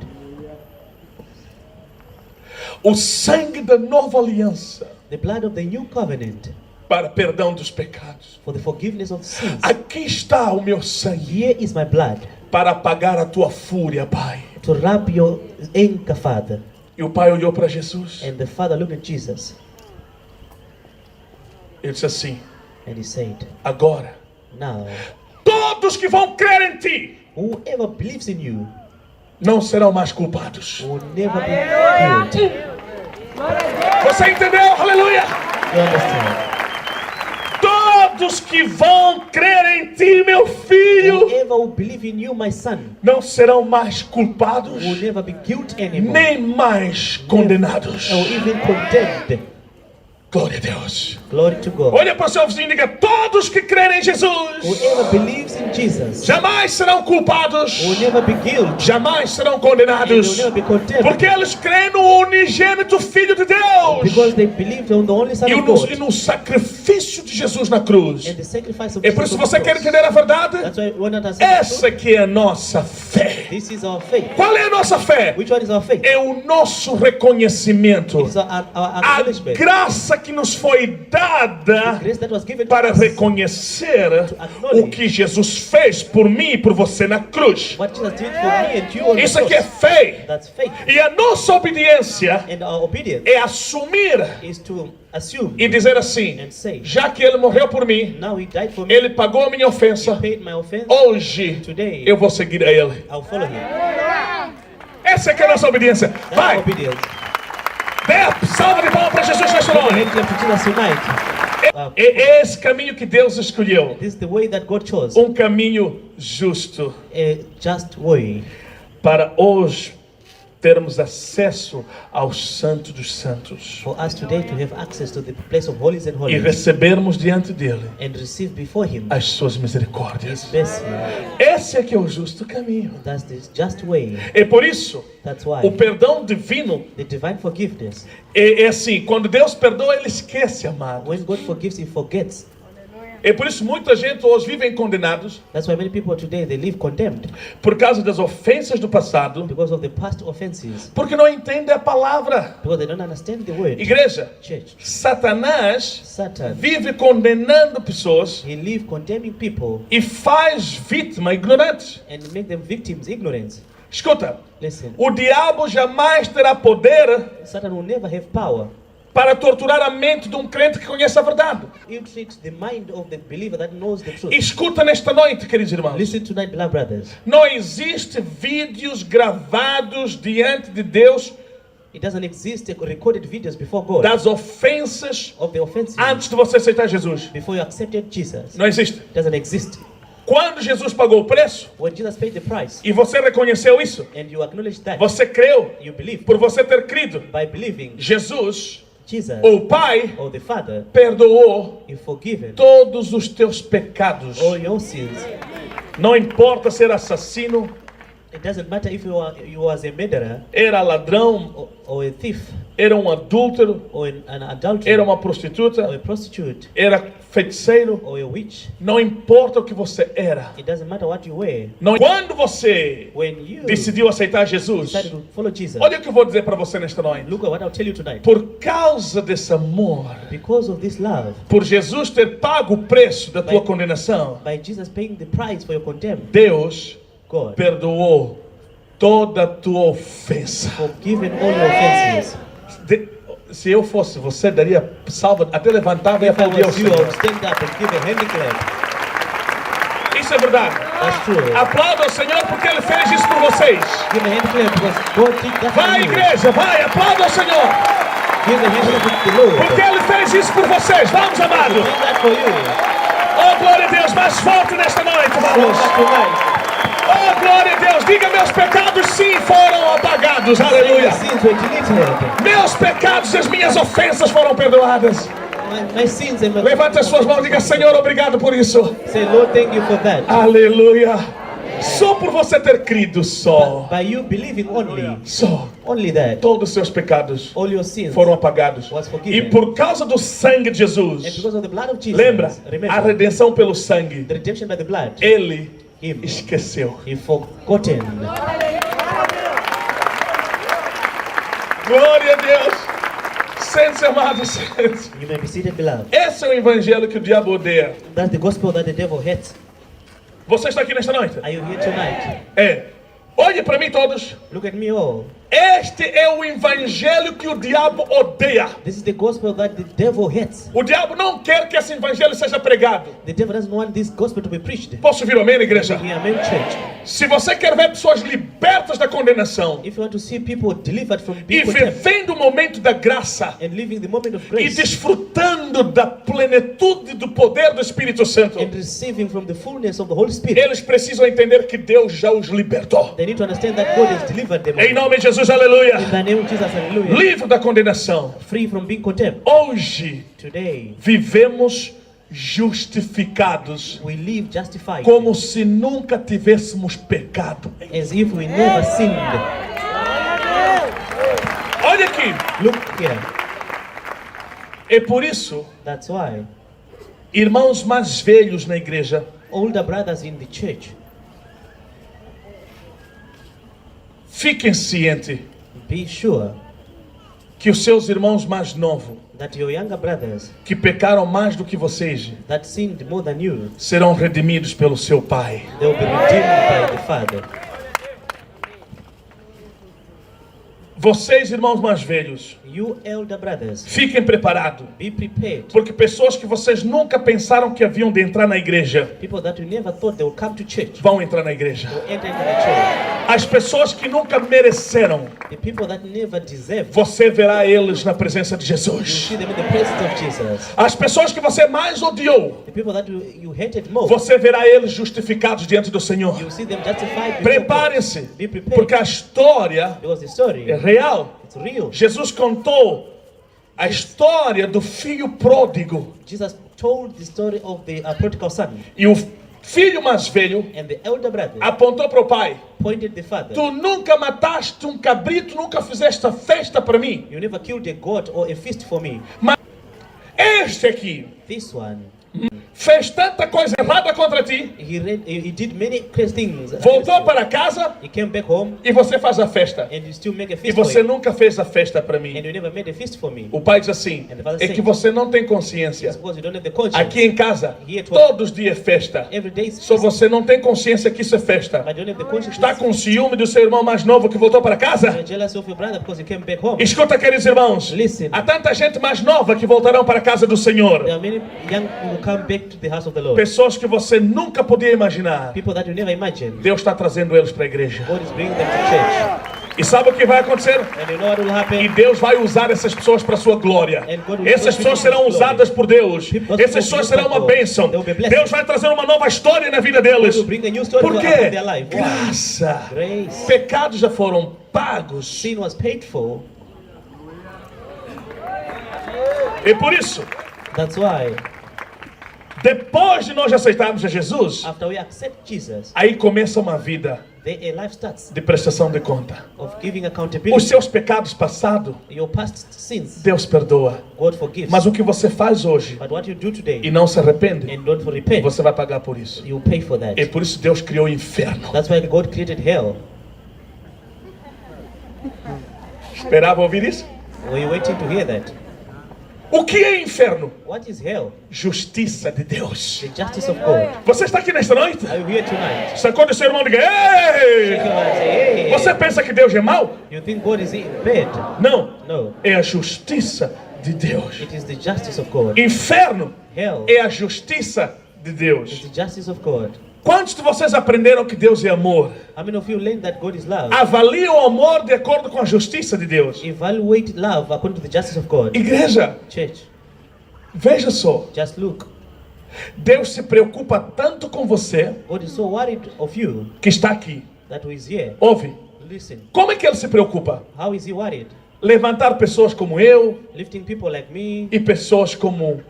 O sangue da nova aliança The blood of the new covenant para perdão dos pecados. for the forgiveness of sins. Aqui está o meu sangue Here is my blood para apagar a tua fúria, Pai. to rub your anger, Father. E o Pai olhou para Jesus. And the Father looked at Jesus Ele disse assim: and he said, agora, now, todos que vão crer em ti whoever believes in you não serão mais culpados. will never be killed. Você entendeu? Aleluia! You understand? Todos que vão crer em ti, meu filho, Whoever will believe in you, my son, não serão mais culpados, will never be guilty anymore. nem mais condenados. Or even condemned. Glória a Deus. Glory to God. Olha para o seu vizinho e diga: todos que crerem em Jesus Whoever believes in Jesus jamais serão culpados, will never be guilty. jamais serão And will condenados, never be condemned. porque eles creem no unigênito Filho de Deus Because they believed on the only Son e of no, God. e no sacrifício de Jesus na cruz. And the sacrifice of É por Jesus isso on você the quer cross. entender a verdade? That's why we want to understand the Essa truth. que é a nossa fé. This is our faith. Qual é a nossa fé? Which one is our faith? É o nosso reconhecimento, It is our a acknowledgement. graça que nos foi dada Grace that was given to para us. reconhecer acknowledge o que Jesus fez por mim e por você na cruz. What Jesus did for me and you on the Isso aqui é cross. fé. That's faith. E a nossa obediência And our obedience é assumir is to assume e dizer assim: and say, já que ele morreu por mim, now he died for me, ele pagou a minha ofensa, he paid my offense, hoje today eu vou seguir a ele. I'll follow him. Essa é que é a nossa obediência. That's Vai, our obedience. dê a salva de palmas para Jesus nesta noite. Hand clap to Jesus tonight. É esse caminho que Deus escolheu. This is the way that God chose. Um caminho justo A just way para hoje termos acesso ao Santo dos Santos for us today to have access to the place of holies and e holies recebermos diante dele and receive before him as suas misericórdias. mercy. Esse é que é o justo caminho. That's the just way. É por isso, That's why o perdão divino the divine forgiveness, é assim, quando Deus perdoa, ele esquece, amado. when God forgives, he forgets. É por isso muita gente hoje vivem condenados That's why many people today, they live condemned por causa das ofensas do passado, because of the past offenses, porque não entendem a palavra. because they don't understand the word. Igreja, Church, Satanás Satan, vive condenando pessoas he live condemning people e faz vítima ignorante. and make them victims, ignorance. Escuta, Listen, o diabo jamais terá poder Satan will never have power. para torturar a mente de um crente que conhece a verdade. He'll treat the mind of the believer that knows the truth. Escuta nesta noite, queridos irmãos. Listen tonight, beloved brothers. Não existe vídeos gravados diante de Deus It doesn't exist recorded videos before God das ofensas of the offenses antes de você aceitar Jesus. before you accepted Jesus. Não existe. It doesn't exist. Quando Jesus pagou o preço When Jesus paid the price e você reconheceu isso, and you acknowledge that, você creu, you believe. por você ter crido, By believing Jesus, Jesus o Pai, or the Father, perdoou you forgiven todos os teus pecados. all your sins. Não importa ser assassino, It doesn't matter if you was a murderer era ladrão, or a thief era um adúltero, or an adulterer era uma or a prostituta, prostitute, era feiticeiro, or a witch. não importa o que você era. It doesn't matter what you were. Não, quando você When you decidiu aceitar Jesus, decided to follow Jesus, olha o que eu vou dizer para você nesta noite. look at what I'll tell you tonight. Por causa desse amor, Because of this love, por Jesus ter pago o preço da tua condenação, by Jesus paying the price for your contempt, Deus God perdoou toda a tua ofensa. forgiven all your offenses. Se eu fosse você, daria salva, até levantava e If I aplaudia o was you, I Senhor. would stand up and give a hand clap. Isso é verdade. That's true. Aplauda o Senhor porque Ele fez isso por vocês. Give a hand clap because God did that Vai, for you. igreja, vai, aplauda o Senhor. Give a hand clap to the Lord. Porque Ele fez isso por vocês. Vamos, He amados. did that for you. Oh, glória a Deus. Mais forte nesta noite, So vamos. that tonight, Oh, glória a Deus. Diga, meus pecados sim foram apagados. your Aleluia. sins were deleted. Meus pecados e as minhas ofensas foram perdoadas. My sins and my... Levante as suas mãos e diga, Senhor, obrigado por isso. Say, Lord, thank you for that. Aleluia. Só por você ter crido, só. By you believing only, Só. only that, Todos os seus pecados all your sins, foram apagados. Was forgiven. E por causa do sangue de and Jesus, because of the blood of Jesus, lembra, a remember, redenção pelo sangue, the redemption by the blood, Ele Him, esqueceu. He forgotten. Glória a Deus. Sente-se, amados, sente-se. You may be seated, beloved. Esse é o evangelho que o diabo odeia. That's the gospel that the devil hates. Você está aqui nesta noite? Are you here tonight? É. Olhe para mim todos. Look at me all. Este é o evangelho que o diabo odeia. This is the gospel that the devil hates. O diabo não quer que esse evangelho seja pregado. The devil doesn't want this gospel to be preached. Posso ouvir amém, igreja? We are main church. Se você quer ver pessoas libertas da condenação If you want to see people delivered from e being condemned vivendo o momento da graça and living the moment of e grace desfrutando da plenitude do poder do Espírito Santo, and receiving from the fullness of the Holy Spirit, eles precisam entender que Deus já os libertou. they need to understand that God has delivered them. Em nome de Jesus, In aleluia. the name of Jesus, hallelujah. Livre da condenação. Free from being condemned. Hoje Today, vivemos justificados we live justified como se nunca tivéssemos pecado. as if we never sinned. Olha aqui. Look here. É por isso, That's why irmãos mais velhos na igreja, older brothers in the church, fiquem cientes be sure que os seus irmãos mais novos, that your younger brothers que pecaram mais do que vocês, that sinned more than you, serão redimidos pelo seu Pai. they will be redeemed by the Father. Vocês, irmãos mais velhos, You elder brothers, fiquem preparados, be prepared. porque pessoas que vocês nunca pensaram que haviam de entrar na igreja, People that you never thought they would come to church vão entrar na igreja. will enter into the church. As pessoas que nunca mereceram, The people that never deserved, você verá eles na presença de you Jesus. see them in the presence of Jesus. As pessoas que você mais odiou, The people that you hated most, você verá eles justificados diante do Senhor. you see them justified before God. Prepare-se, Be prepared. porque a história Because the story, é real. it's real. Jesus contou a história do filho pródigo Jesus told the story of the prodigal son, e o filho mais velho and the elder brother apontou para o pai: pointed the father. tu nunca mataste um cabrito, nunca fizeste a festa para mim. You never killed a goat or a feast for me. Mas este aqui This one, fez tanta coisa errada contra ti, he did many crazy things. voltou para casa He came back home e você faz a festa. and you still make a E feast for você him. nunca fez a festa para mim. And you never made a feast for me. O pai diz assim: é que você não tem consciência. Because you don't have the conscience. Aqui em casa, Here at home, todos os dias é festa. every day is Só feast, você não tem consciência que isso é festa. but you don't have the conscience. Está com ciúme do seu irmão mais novo que voltou para casa? You're jealous of your brother because he came back home. Escuta, queridos irmãos. Listen. Há tanta gente mais nova que voltarão para a casa do Senhor. There are many young people who come back to the house of the Lord. Pessoas que você nunca podia imaginar. People that you never imagined. Deus está trazendo eles para a igreja. God is bringing them to church. E sabe o que vai acontecer? And you know what will E happen? Deus vai usar essas pessoas para a sua glória. Essas pessoas serão usadas por Deus. Essas pessoas serão uma bênção. Deus vai trazer uma nova história na vida God deles. will bring a new story Por for quê? their life. Why? Graça. Grace. Pecados já foram pagos. Sin was paid for. E por isso, That's why, depois de nós aceitarmos a Jesus, after we accept Jesus, aí começa uma vida a life starts de prestação de conta. of giving Os accountability. seus pecados passados, Your past sins, Deus perdoa. God forgives. Mas o que você faz hoje But what you do e today não se arrepende, and don't repent, você vai pagar por isso. you pay for that. E por isso Deus criou o inferno. That's why God created hell. Esperava ouvir isso? Were you waiting to hear that? O que é inferno? What is hell? Justiça de Deus. The justice of God. Você está aqui nesta noite? Are you here tonight? Sacode o seu irmão e diga: Shake ei! your hand and say, hey, Você pensa que Deus é mau? you think God is in bed? Não. No. É a justiça de Deus. It is the justice of God. Inferno Hell é a justiça de is Deus. the justice of God. Quantos de vocês aprenderam que Deus é amor? How many of you learned that God is love? Avalie o amor de acordo com a justiça de Deus. Evaluate love according to the justice of God. Igreja, Church, veja só. just look. Deus se preocupa tanto com você God is so worried of you que está aqui. that He is here. Ouve. Listen, Como é que Ele se preocupa? how is He worried? Levantar pessoas como eu Lifting people like me e pessoas como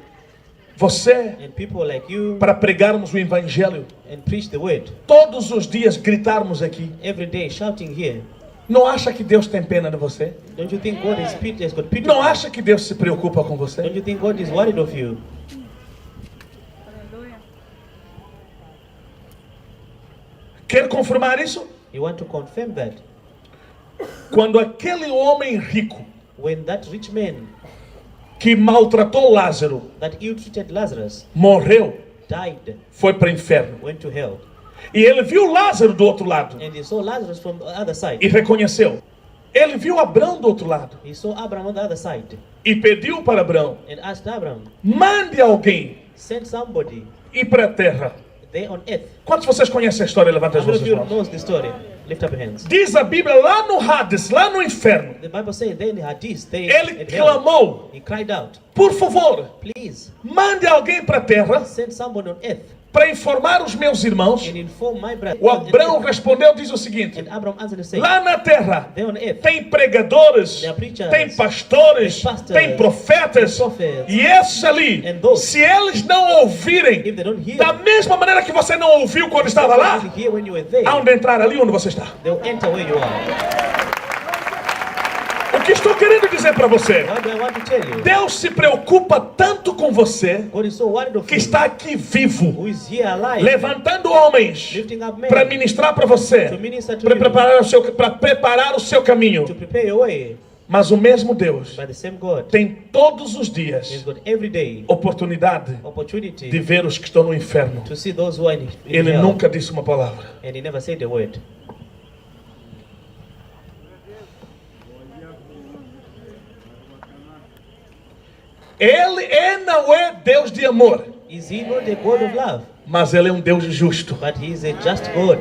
você and people like you para pregarmos o Evangelho. and preach the word. Todos os dias gritarmos aqui. Every day shouting here. Não acha que Deus tem pena de você? Don't you think God is pity, has got pity? Não on you? acha que Deus se preocupa com Don't você? you think God is worried of you? Quer confirmar isso? You want to confirm that? Quando aquele homem rico When that rich man que maltratou Lázaro that ill-treated Lazarus morreu, died, foi para o inferno. went to hell, E ele viu Lázaro do outro lado and he saw Lazarus from the other side. e reconheceu. Ele viu Abrão do outro lado He saw Abraham on the other side e pediu para Abrão: and asked Abraham, mande alguém send somebody ir para a terra. there on earth. Quantos de vocês conhecem a história? Levanta How as many of vossas you mãos. knows the story? Lift up your hands. Diz a Bíblia lá no Hades, lá no inferno. The Bible says then Hadith, they Ele in hell, clamou: he cried out, por favor, please mande alguém para a terra send someone on earth para informar os meus irmãos. and inform my brother. O Abrão respondeu, diz o seguinte: And Abraham answered and said, lá na terra there on earth, tem pregadores, There are preachers, tem pastores, tem pastors, tem profetas, tem prophets, e esses ali, and those, se eles não ouvirem, if they don't hear, da mesma maneira que você não ouviu quando estava lá, they hear when you were there, aonde entrar ali onde você está. they'll enter where you are. O que estou querendo dizer para você? What do I want to tell you? Deus se preocupa tanto com você God is so worried of que you, está aqui vivo, who is here alive, levantando homens lifting up men, para ministrar para você, to minister to para you, preparar o seu caminho. to prepare your way. Mas o mesmo Deus But the same God tem todos os has dias got every day oportunidade opportunity de ver os que estão no inferno. to see those who are in Ele hell, nunca disse uma palavra. and he never said a word. Ele não é Deus de amor, Is he not a God of love? mas ele é um Deus justo. But he is a just God.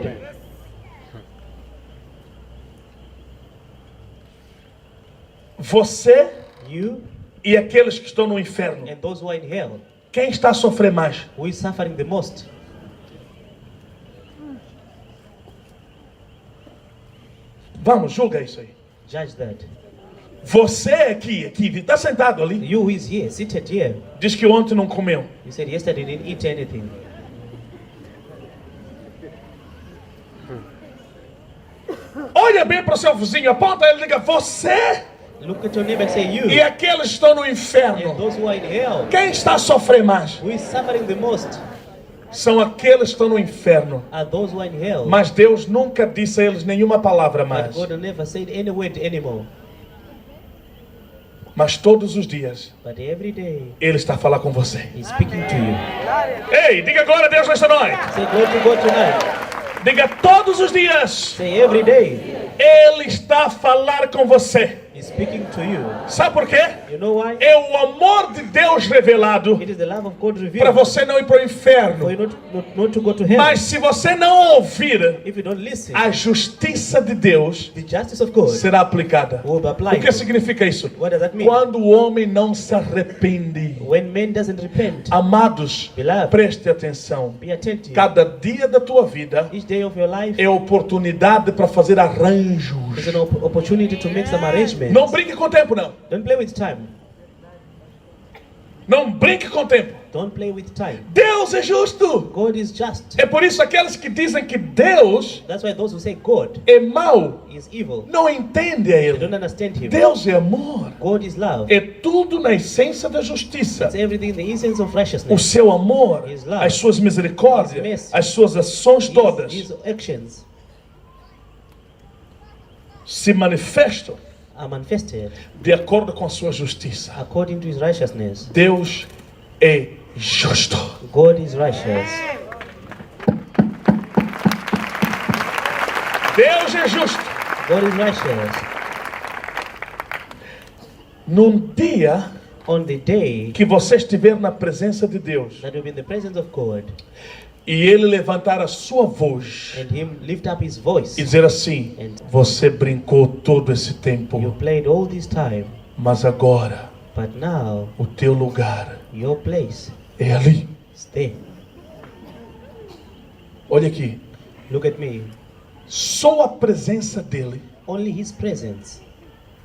Você You e aqueles que estão no inferno, and those who are in hell, quem está a sofrer mais? who is suffering the most? Vamos, julga isso aí. Judge that. Você aqui, está sentado ali, You who is here, seated here, diz que ontem não comeu. you said yesterday you didn't eat anything. Olha bem para o seu vizinho, aponta ele e diga: você Look at your neighbor and say, you e aqueles que estão no and inferno, those who are in hell, quem está a sofrer mais? who is suffering the most, São aqueles que estão no inferno. are those who are in hell. Mas Deus nunca disse a eles nenhuma palavra But mais. God never said any word anymore. Mas todos os dias, But every day, Ele está a falar com você. He's speaking to you. Ei, diga glória a Deus nesta noite. Say, glory to God tonight. Diga todos os dias, Say, every day, Ele está a falar com você. He's speaking to you. Sabe por quê? You know why? É o amor de Deus revelado It is the love of God para revealed você não ir para o for inferno. you not to go to hell. Mas se você não ouvir, If you don't listen, a justiça de Deus the justice of God será aplicada. will be O applied. que significa isso? What does that mean? Quando o homem não se arrepende. When man doesn't repent, Amados, Beloved, preste atenção. be attentive. Cada dia da tua vida Each day of your life é oportunidade para fazer arranjos. is an opportunity to make some arrangements. Não brinque com o tempo, não. Don't play with time. Não brinque com o tempo. Don't play with time. Deus é justo. God is just. É por isso aqueles que dizem que Deus That's why those who say God é mau is evil, não entendem a they Ele. don't understand him. Deus é amor. God is love. É tudo na essência da justiça. It's everything in the essence of righteousness. O seu amor, His love, as suas misericórdias, His mercy, as suas ações todas His actions se manifestam are manifested de acordo com a sua justiça. according to his righteousness. Deus é justo. God is righteous. Deus é justo. God is righteous. Num dia On the day que você estiver na presença de Deus that will be in the presence of God, e Ele levantar a sua voz and him lift up his voice, e dizer assim: você brincou todo esse you tempo, played all this time, mas agora but now o teu lugar your place é ali. is there. Olha aqui, Look at me. só a presença dEle Only his presence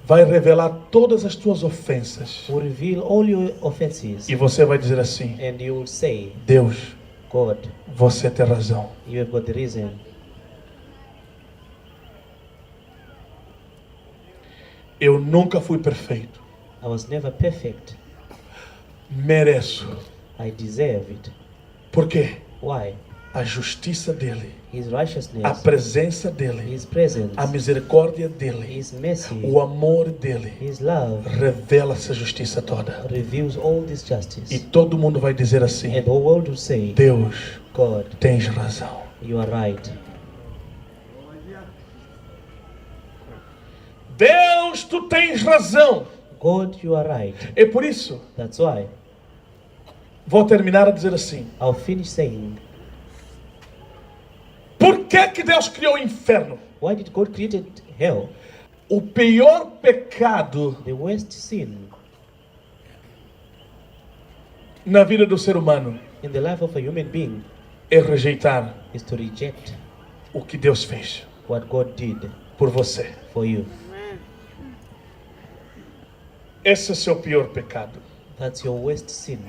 vai revelar todas as tuas ofensas. will reveal all your offenses, E você vai dizer assim: and you will say, Deus, God, você tem razão. you have got the reason. Eu nunca fui perfeito. I was never perfect. Mereço. I deserve it. Por quê? Why? A justiça dEle, His a righteousness, presença dEle, his presence, a misericórdia dEle, his mercy, o amor dEle his love revela essa justiça toda. reveals all this E justice. todo mundo vai dizer assim: And the whole world will say, Deus, God, tens razão. you are right. Deus, tu tens razão. God, you are right. É por isso, That's why vou terminar a dizer assim: I'll finish saying, por que Deus criou o inferno? why did God create hell? O pior pecado The worst sin na vida do ser humano in the life of a human being é rejeitar is to reject o que Deus fez what God did por você. for you. Esse é o seu pior pecado. That's your worst sin.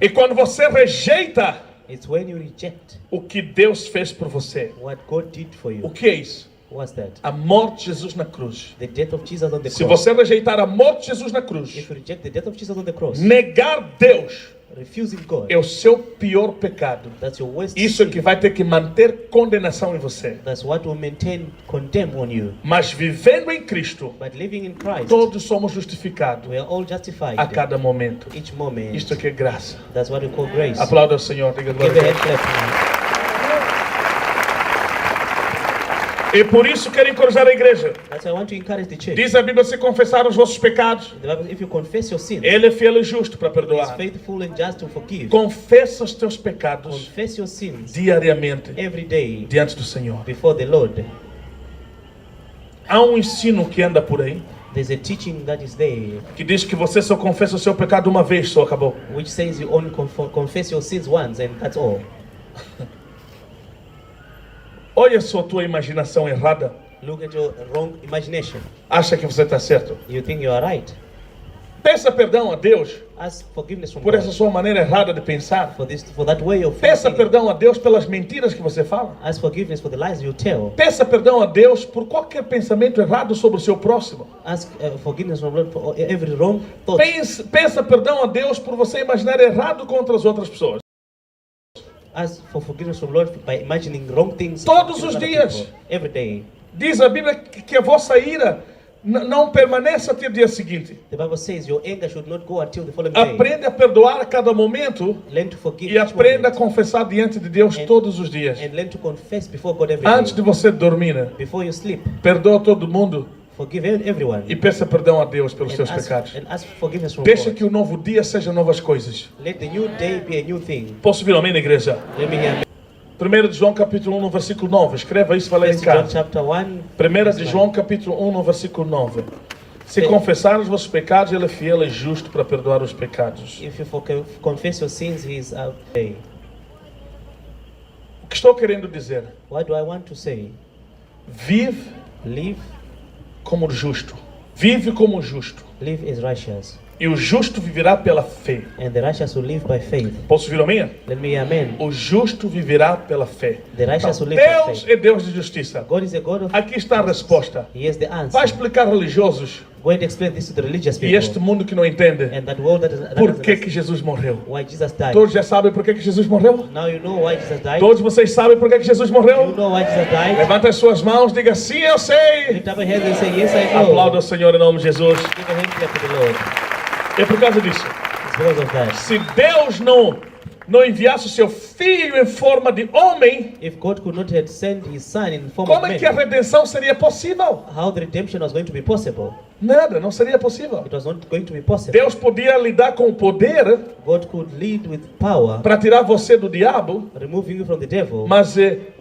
E quando você rejeita It's when you reject o que Deus fez por você, what God did for o you. que é isso? What's that? A morte de Jesus na cruz. The death of Jesus on the Se cross. você rejeitar a morte de Jesus na cruz, If you reject the death of Jesus on the cross, negar Deus refusing God, é o seu pior pecado. that's your worst Isso é sin. que vai ter que manter condenação em você. That's what will maintain contempt on you. Mas vivendo em Cristo, But living in Christ, todos somos justificados we are all justified a cada momento. each moment. Isto aqui é graça. That's what we call grace. Aplauda ao Senhor. Diga glória Give a a Deus. hand clap now. E por isso quero encorajar a igreja. That's why I want to encourage the church. Diz a Bíblia: se confessar os vossos pecados, The Bible, if you confess your sins, Ele é fiel e justo para He is perdoar. faithful and just to forgive. Confessa os teus pecados Confess your sins diariamente every day diante do Senhor. before the Lord. Há um ensino que anda por aí There's a teaching that is there que diz que você só confessa o seu pecado uma vez, só acabou. which says you only confess your sins once and that's all. Olha só a tua imaginação errada. Look at your wrong imagination. Acha que você está certo. You think you are right. Peça perdão a Deus Ask forgiveness from por essa God sua maneira errada de pensar. for that way of Peça thinking. perdão a Deus pelas mentiras que você fala. Ask forgiveness for the lies you tell. Peça perdão a Deus por qualquer pensamento errado sobre o seu próximo. Ask forgiveness from God for every wrong thought. Peça perdão a Deus por você imaginar errado contra as outras pessoas. Ask for forgiveness from Lord by imagining wrong things. Todos to os other dias. people. Every day. Diz a Bíblia que a vossa ira não permaneça até o dia seguinte. The Bible says your anger should not go until the following day. Aprende a perdoar a cada momento Learn to forgive e each aprenda a moment. confessar diante de Deus todos os dias. And learn to confess before God every Antes de day. você dormir, Before you sleep, perdoa todo mundo forgive everyone. e peça perdão a Deus pelos seus pecados. And ask forgiveness from Deixa God. que o novo dia seja novas coisas. Let the new day be a new thing. Posso vir amém na igreja? Let me hear. 1 de João capítulo 1 no versículo 9. Escreva isso, vai ler em 1 John casa. chapter 1. 1 de João capítulo 1 no versículo 9. Se confessar os vossos pecados, Ele é fiel e justo para perdoar os pecados. If you confess your sins, He is out there. O que estou querendo dizer? What do I want to say? Vive Live, como justo. Vive como justo. live as righteous. E o justo viverá pela fé. and the righteous will live by faith. Posso ouvir amém? Let me hear amen. O justo viverá pela fé. The righteous Então, will live by Deus faith. é Deus de justiça. God is a God of Aqui está a resposta. He has the Vai answer. explicar religiosos Go and explain this to the religious e people. este mundo que não entende And that world that por doesn't que understand Jesus morreu. why Jesus died. Todos já sabem por que Jesus morreu? Now you know why Jesus died. Todos vocês sabem por que Jesus You morreu? know why Jesus died. Levanta as suas mãos, diga sim, eu sei. Lift up your hands and say, yes, I know. Aplauda o Senhor em nome de Jesus. Give a hand clap to the Lord. É por causa disso. It's because of that. Se Deus não enviasse o seu filho em forma de homem, If God could not have sent His Son in form como of é que a man, redenção seria possível? how the redemption was going to be possible? Nada, não seria possível. It was not going to be possible. Deus podia lidar com o poder God could lead with power, para tirar você do diabo, removing you from the devil, mas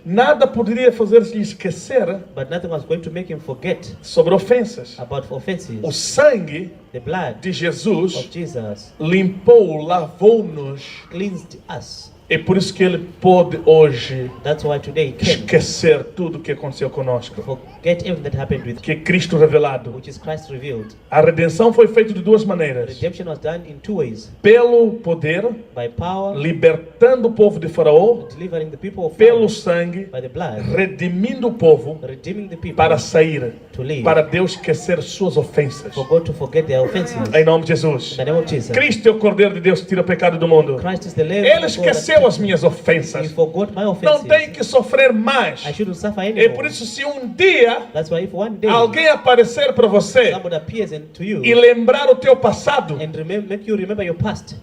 nada poderia fazer-lhe esquecer but nothing was going to make him forget sobre ofensas. about offenses. O sangue The blood de of Jesus Jesus limpou, lavou-nos. cleansed us. É por isso que ele pôde hoje That's why today he came. esquecer tudo o que aconteceu conosco. Forget everything that happened with Que Cristo revelado. which is Christ revealed. A redenção foi feita de duas maneiras. Redemption was done in two ways. Pelo poder, By power, libertando o povo de Faraó. delivering the people of Pelo Pharaoh. sangue, By the blood, redimindo o povo redeeming the people para sair. to live. Para Deus esquecer suas ofensas. For God to forget their offenses. Em nome de Jesus. In the name of Jesus. Cristo é o Cordeiro de Deus que tira o pecado do mundo. Christ is the Lamb Ele of God that esqueceu as minhas He ofensas. forgot my Não offenses. tem que sofrer mais. I shouldn't suffer É anymore. por isso, se um dia That's why if one day alguém aparecer para você somebody appears to you e lembrar o teu passado, and make you remember your past,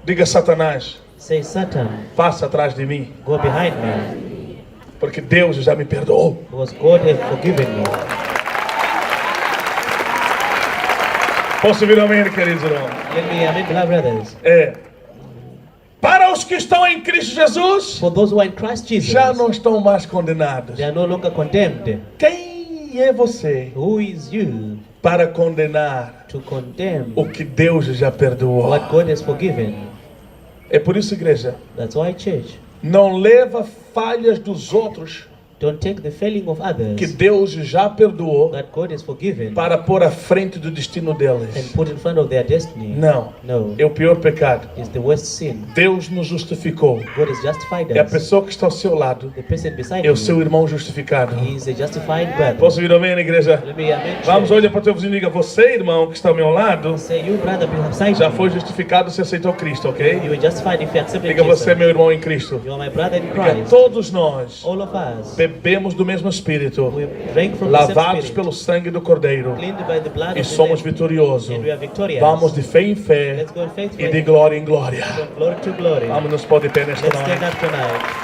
diga: Satanás, say, Satan, passa atrás de mim, go behind me, porque Deus já me perdoou. because God has forgiven me. Posso ouvir amém, queridos irmãos? Let me, amen, beloved brothers. Para os que estão em Cristo Jesus, For those who are in Christ Jesus, já não estão mais condenados. they are no longer condemned. Quem é você Who is you para condenar to condemn o que Deus já perdoou? what God has forgiven? É por isso, igreja, That's why, church, não leva falhas dos outros don't take the failing of que others Deus já perdoou that God has forgiven para pôr à frente do destino and deles. put in front of their destiny. Não, No, é o pior pecado. it's the worst sin. Deus nos justificou. God has justified É a us. pessoa que está ao seu lado, The person beside é o you, seu irmão justificado. he is a justified brother. Posso ouvir amém, igreja? Let me amen. Vamos, church. olha para o teu vizinho e diga: você, irmão, que está ao meu lado, Say, you brother beside já me, foi justificado se aceitou Cristo, ok? you were justified if you accepted Diga: você é Jesus. meu irmão em Cristo. You are my brother in Diga: Christ. todos nós All of us, bebemos do mesmo Espírito, we drank from the same lavados spirit, pelo sangue do Cordeiro, cleaned by the blood e of the somos Lamb, vitoriosos. and we are victorious. Vamos de fé em fé Let's go in faith, e de glória em glória. from glory to glory. Vamos nos pôr de pé nesta Let's stand noite. up tonight.